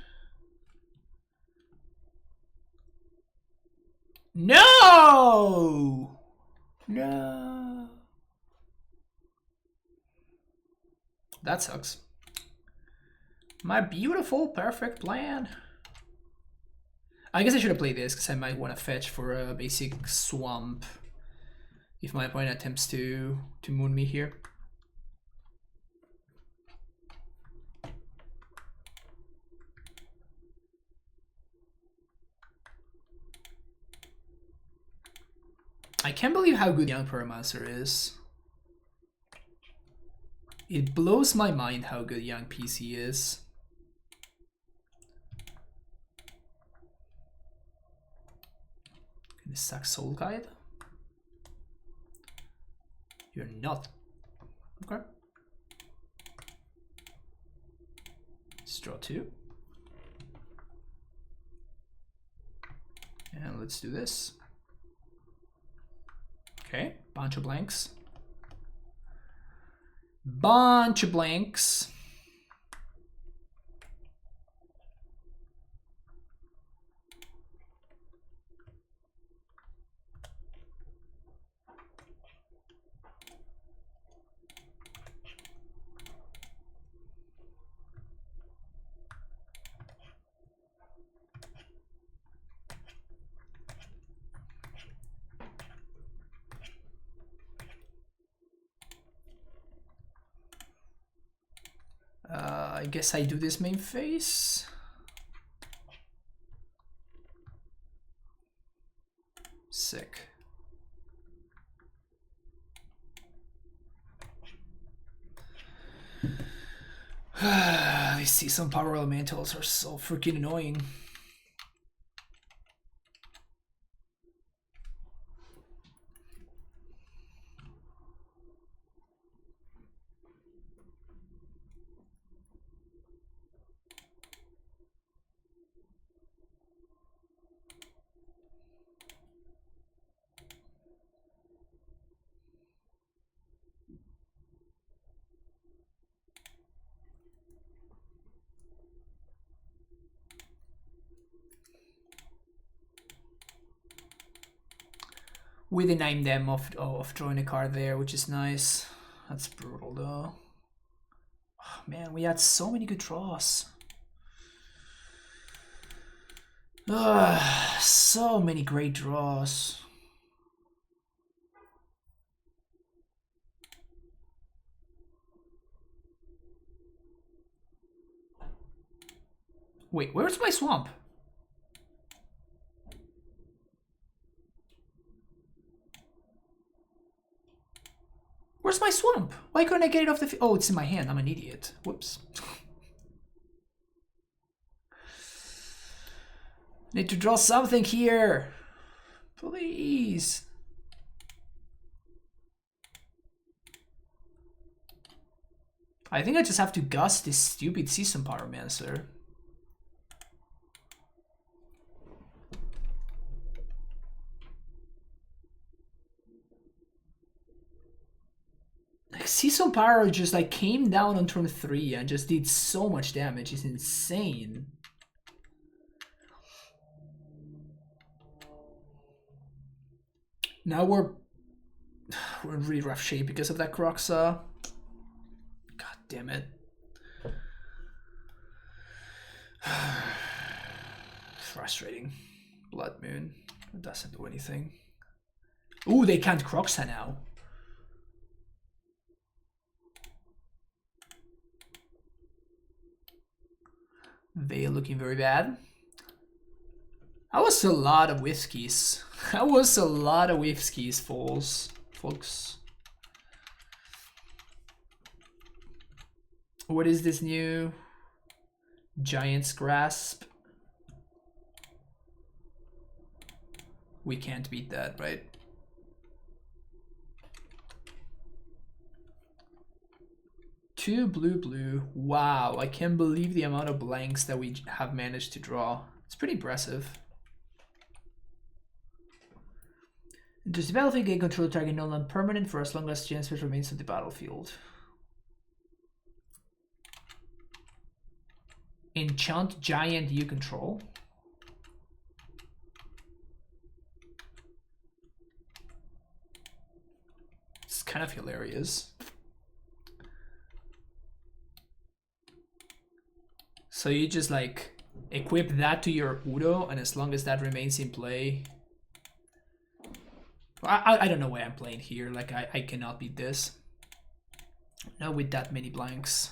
No! No! No. That sucks. My beautiful, perfect plan. I guess I should have played this because I might want to fetch for a basic swamp if my opponent attempts to moon me here. I can't believe how good Young Pyromancer is. It blows my mind how good Young PC is. Can this sack Soul Guide? You're not. Okay. Let's draw 2. And let's do this. Okay, bunch of blanks. Bunch of blanks. I guess I do this main phase. Sick. These season power elementals are so freaking annoying. We denied them of drawing a card there, which is nice. That's brutal though. Oh, man, we had so many good draws. So many great draws. Wait, where's my swamp? Where's my swamp? Why couldn't I get it off the field? Oh, it's in my hand. I'm an idiot. Whoops. Need to draw something here. Please. I think I just have to gust this stupid Season Pyromancer. Season Pyro just like came down on turn 3 and just did so much damage. It's insane. Now we're in really rough shape because of that Croxa. God damn it. Frustrating. Blood Moon. It doesn't do anything. Ooh, they can't Croxa now. They looking very bad. That was a lot of whiskies. That was a lot of whiskies, folks. What is this new? Giant's Grasp. We can't beat that, right? Two blue. Wow, I can't believe the amount of blanks that we have managed to draw. It's pretty impressive. Just developing gain control target no longer permanent for as long as Gensphere remains on the battlefield. Enchant Giant you control. kind of hilarious. So you just like equip that to your Udo, and as long as that remains in play, I don't know why I'm playing here. Like I cannot beat this. Not with that many blanks.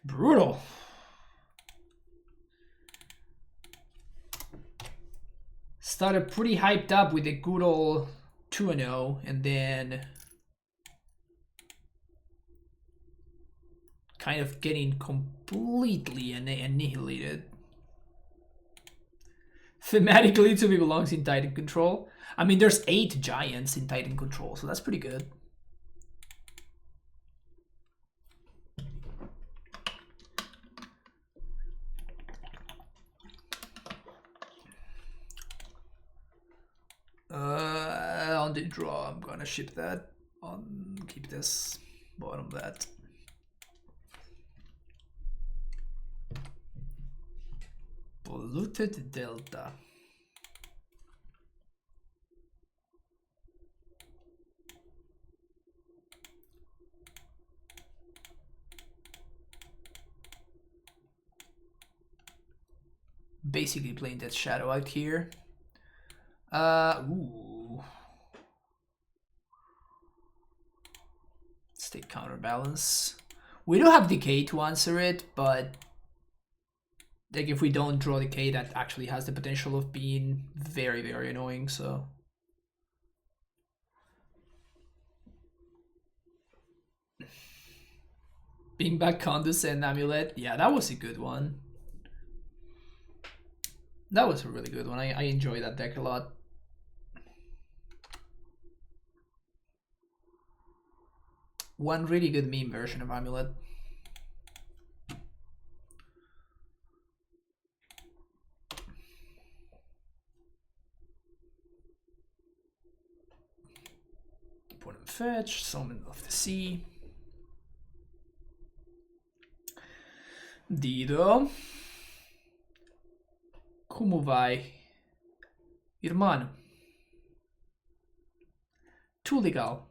Brutal. Started pretty hyped up with a good old 2-0, and then kind of getting completely annihilated. Thematically, to me belongs in Titan control. I mean, there's 8 giants in Titan control, so that's pretty good. On the draw, I'm gonna ship that. Keep this, bottom that. Polluted Delta. Basically playing that shadow out here. Ooh. Let's take counterbalance. We do have decay to answer it, but like if we don't draw decay, that actually has the potential of being very, very annoying, so. Being back Condus and Amulet, yeah, that was a good one. That was a really good one. I enjoy that deck a lot. One really good meme version of Amulet. Put him fetch, Summon of the Sea. Dido. Como vai? Irmão. Too legal.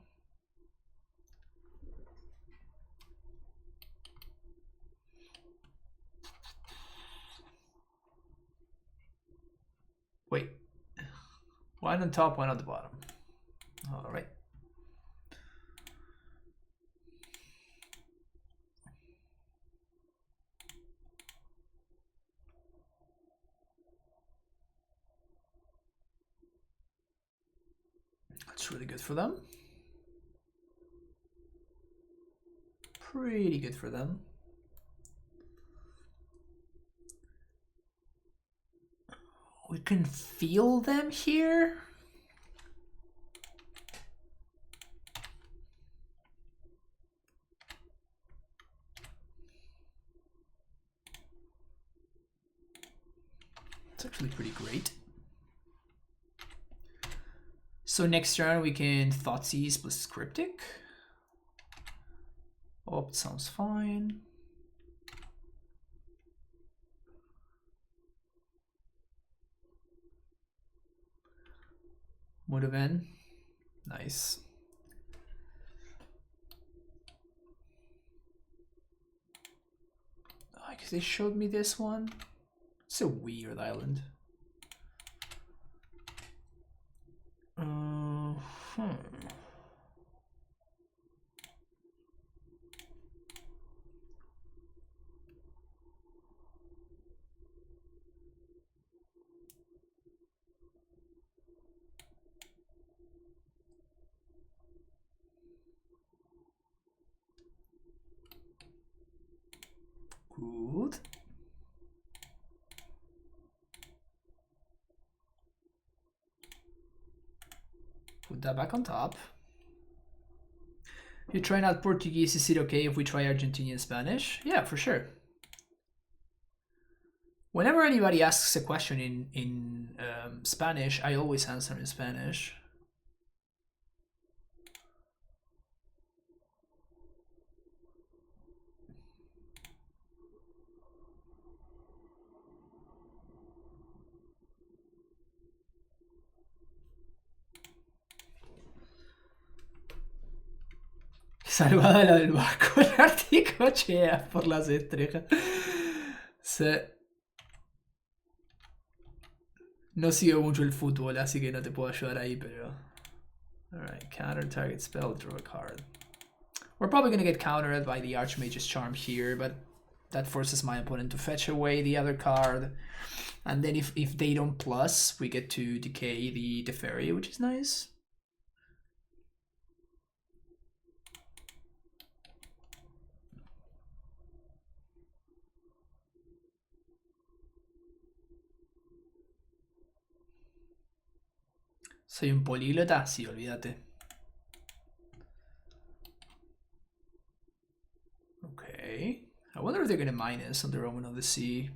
Wait. One on top, one on the bottom. All right. That's really good for them. Pretty good for them. We can feel them here. It's actually pretty great. So next turn we can Thoughtseize plus Cryptic. Oh, it sounds fine. Would have been nice. I guess they showed me this one. It's a weird island. Good. Put that back on top. You trying out Portuguese, is it okay if we try Argentinian Spanish? Yeah, for sure. Whenever anybody asks a question in Spanish, I always answer in Spanish. Salvada la del barco, el Ártico chea por las estrellas. No sigo mucho el fútbol, así que no te puedo ayudar ahí, pero... Alright, counter target spell, draw a card. We're probably gonna get countered by the Archmage's Charm here, but that forces my opponent to fetch away the other card. And then if they don't plus, we get to decay the Teferi, which is nice. Soy un políglota, sí, olvídate. Okay. I wonder if they're gonna minus on the Roman of the Sea.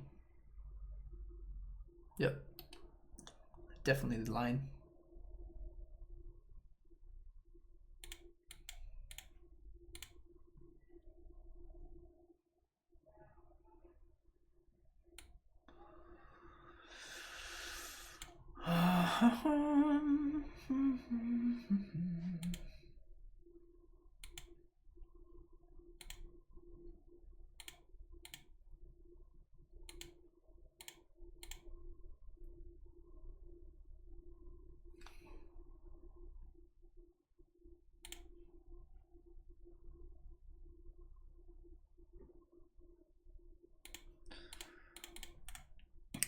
Yep. Definitely the line.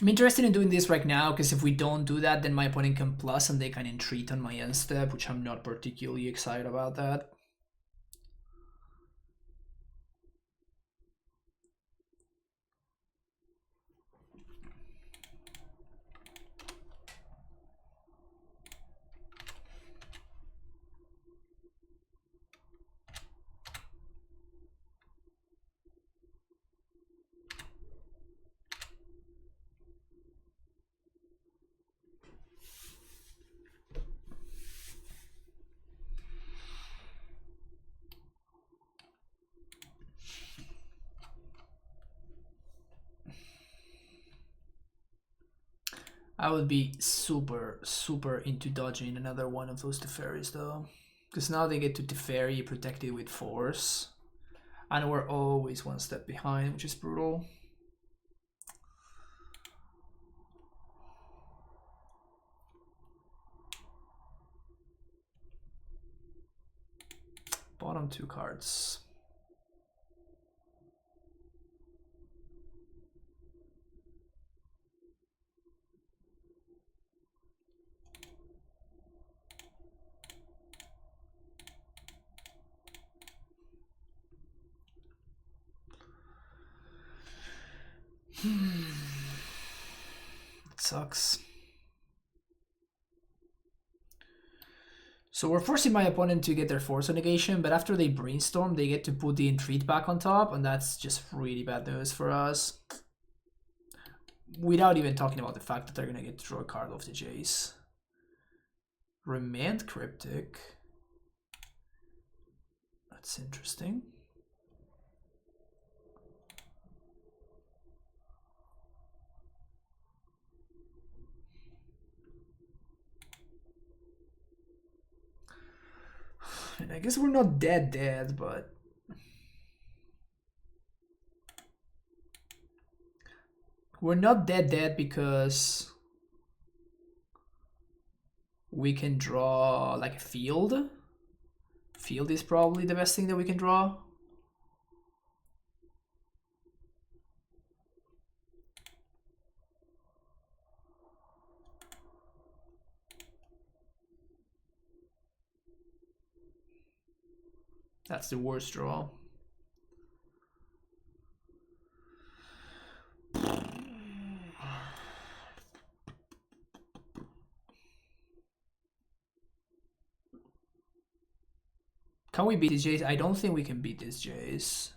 I'm interested in doing this right now because if we don't do that, then my opponent can plus and they can entreat on my end step, which I'm not particularly excited about that. I would be super into dodging another one of those Teferis though. Because now they get to Teferi protected with force. And we're always one step behind, which is brutal. Bottom two cards. It sucks. So we're forcing my opponent to get their force negation, but after they brainstorm, they get to put the entreat back on top, and that's just really bad news for us. Without even talking about the fact that they're gonna get to draw a card off the Jace. Remand Cryptic. That's interesting. And I guess we're not dead, but... We're not dead because... we can draw like a field. Field is probably the best thing that we can draw. That's the worst draw. Can we beat this Jace? I don't think we can beat this Jace.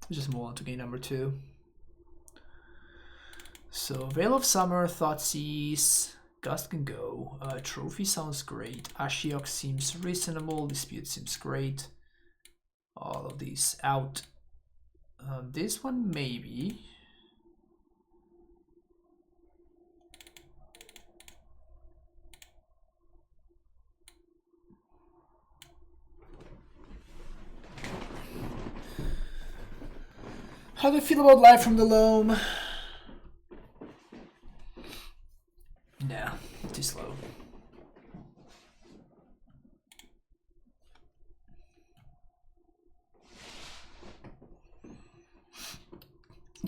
Let's just move on to game number 2. So Veil of Summer, Thoughtseize, Gust can go. Trophy sounds great. Ashiok seems reasonable. Dispute seems great. All of these out. This one maybe. How do you feel about Live from the Loam? Nah, too slow.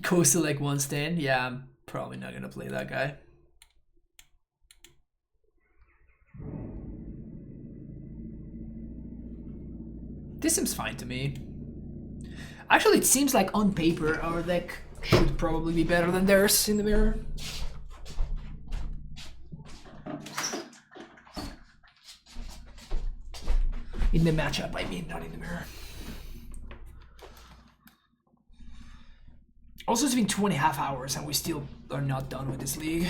Coastal like one stand? Yeah, I'm probably not gonna play that guy. This seems fine to me. Actually, it seems like on paper our deck should probably be better than theirs in the mirror. In the matchup, I mean, not in the mirror. Also, it's been 2.5 hours and we still are not done with this league.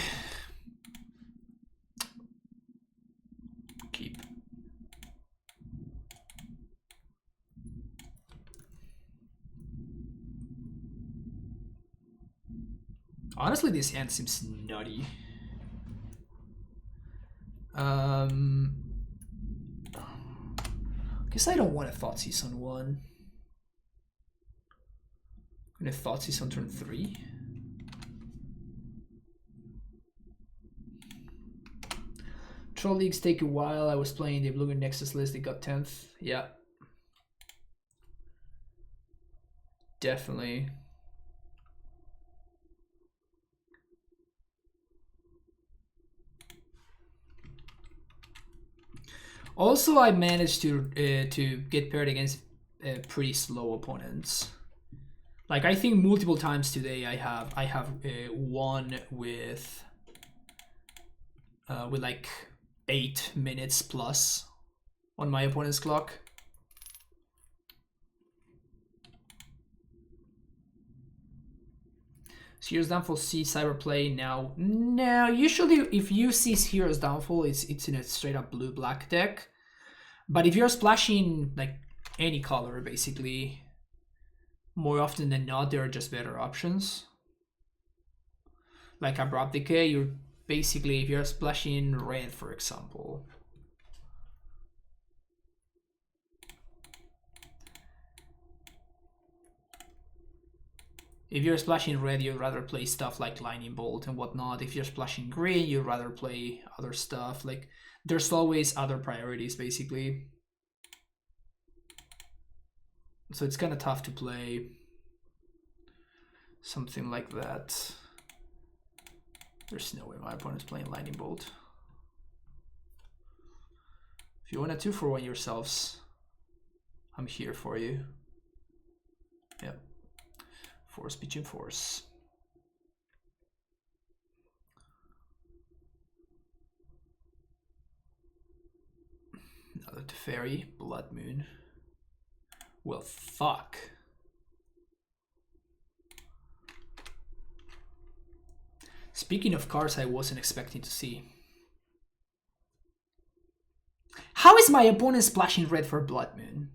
Keep. Honestly, this hand seems nutty. Guess I don't want a Thoughtseize on 1. I'm gonna Thoughtseize on turn 3. Troll leagues take a while. I was playing the Blue Nexus list, they got 10th. Yeah. Definitely. Also, I managed to get paired against pretty slow opponents. Like I think multiple times today I have won with like 8 minutes plus on my opponent's clock. Hero's Downfall, see Cyberplay now. No, usually if you see Hero's Downfall, it's in a straight up blue-black deck. But if you're splashing like any color, basically, more often than not, there are just better options. Like Abrupt Decay, you're basically, if you're splashing red, for example. If you're splashing red, you'd rather play stuff like Lightning Bolt and whatnot. If you're splashing green, you'd rather play other stuff. Like, there's always other priorities, basically. So it's kind of tough to play something like that. There's no way my opponent's playing Lightning Bolt. If you want a 2-for-1 yourselves, I'm here for you. Yep. Force between force. Another Teferi, Blood Moon. Well, fuck. Speaking of cards I wasn't expecting to see. How is my opponent splashing red for Blood Moon?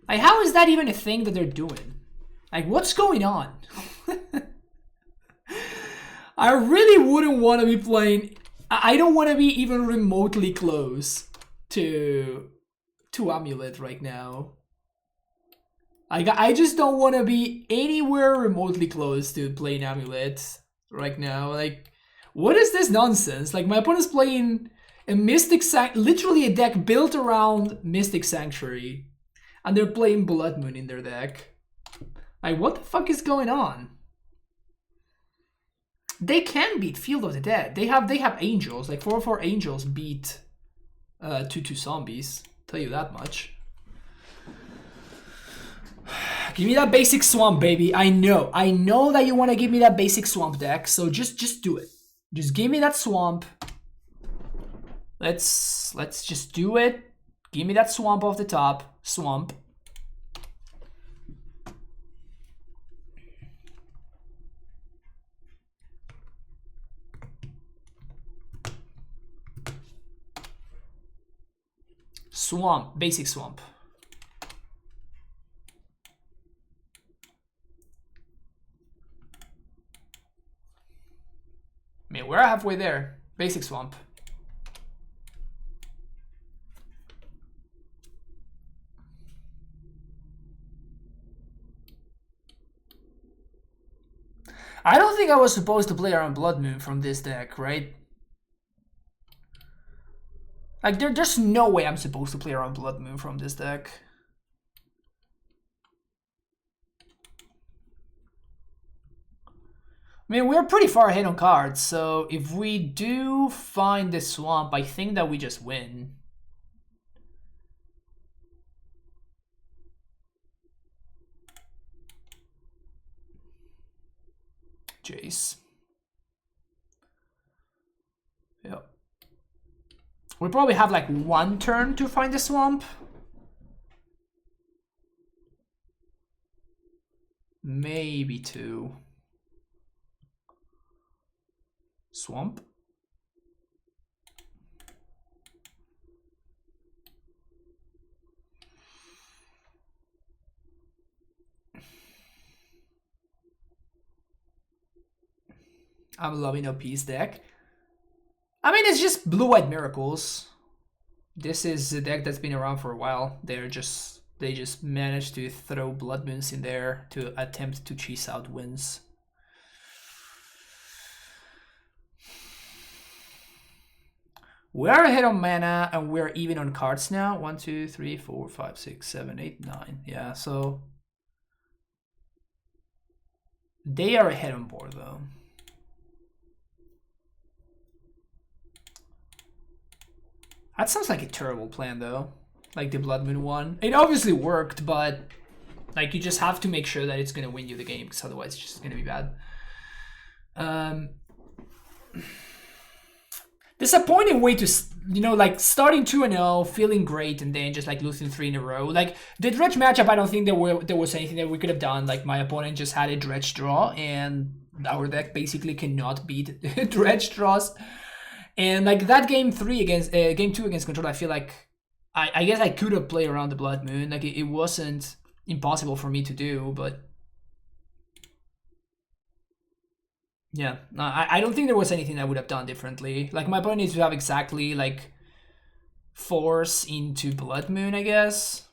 Like, how is that even a thing that they're doing? Like, what's going on? I really wouldn't want to be playing... I don't want to be even remotely close to Amulet right now. I just don't want to be anywhere remotely close to playing Amulet right now. Like, what is this nonsense? Like, my opponent's playing a Mystic literally a deck built around Mystic Sanctuary, and they're playing Blood Moon in their deck. Like, what the fuck is going on? They can beat Field of the Dead. They have angels. Like 4/4 angels beat 2/2 zombies. Tell you that much. Give me that basic swamp, baby. I know that you want to give me that basic swamp deck. So just do it. Just give me that swamp. Let's just do it. Give me that swamp off the top. Swamp. Swamp, basic swamp. I mean, we're halfway there. Basic swamp. I don't think I was supposed to play around Blood Moon from this deck, right? Like, there's no way I'm supposed to play around Blood Moon from this deck. I mean, we're pretty far ahead on cards, so if we do find the swamp, I think that we just win. Jace. Yep. We probably have like one turn to find the swamp. Maybe two. Swamp. I'm loving a peace deck. I mean, it's just Blue-White Miracles. This is a deck that's been around for a while. They just managed to throw Blood Moons in there to attempt to cheese out wins. We are ahead on mana and we're even on cards now. 1, 2, 3, 4, 5, 6, 7, 8, 9. Yeah, so they are ahead on board though. That sounds like a terrible plan though. Like the Blood Moon one. It obviously worked, but like you just have to make sure that it's gonna win you the game, because otherwise it's just gonna be bad. Disappointing way to, you know, like starting 2-0, feeling great, and then just like losing 3 in a row. Like the Dredge matchup, I don't think there was anything that we could have done. Like my opponent just had a Dredge draw, and our deck basically cannot beat Dredge draws. And like that game 2 against Control, I feel like I guess I could have played around the Blood Moon. Like it wasn't impossible for me to do, but yeah, no, I don't think there was anything I would have done differently. Like my opponent needs to have exactly like force into Blood Moon, I guess.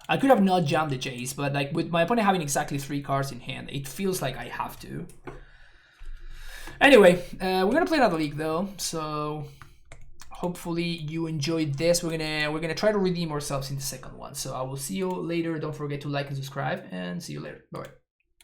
I could have not jumped the Jace, but like with my opponent having exactly 3 cards in hand, it feels like I have to. Anyway, we're gonna play another league though, so hopefully you enjoyed this. We're gonna try to redeem ourselves in the second one. So I will see you later. Don't forget to like and subscribe, and see you later. Bye.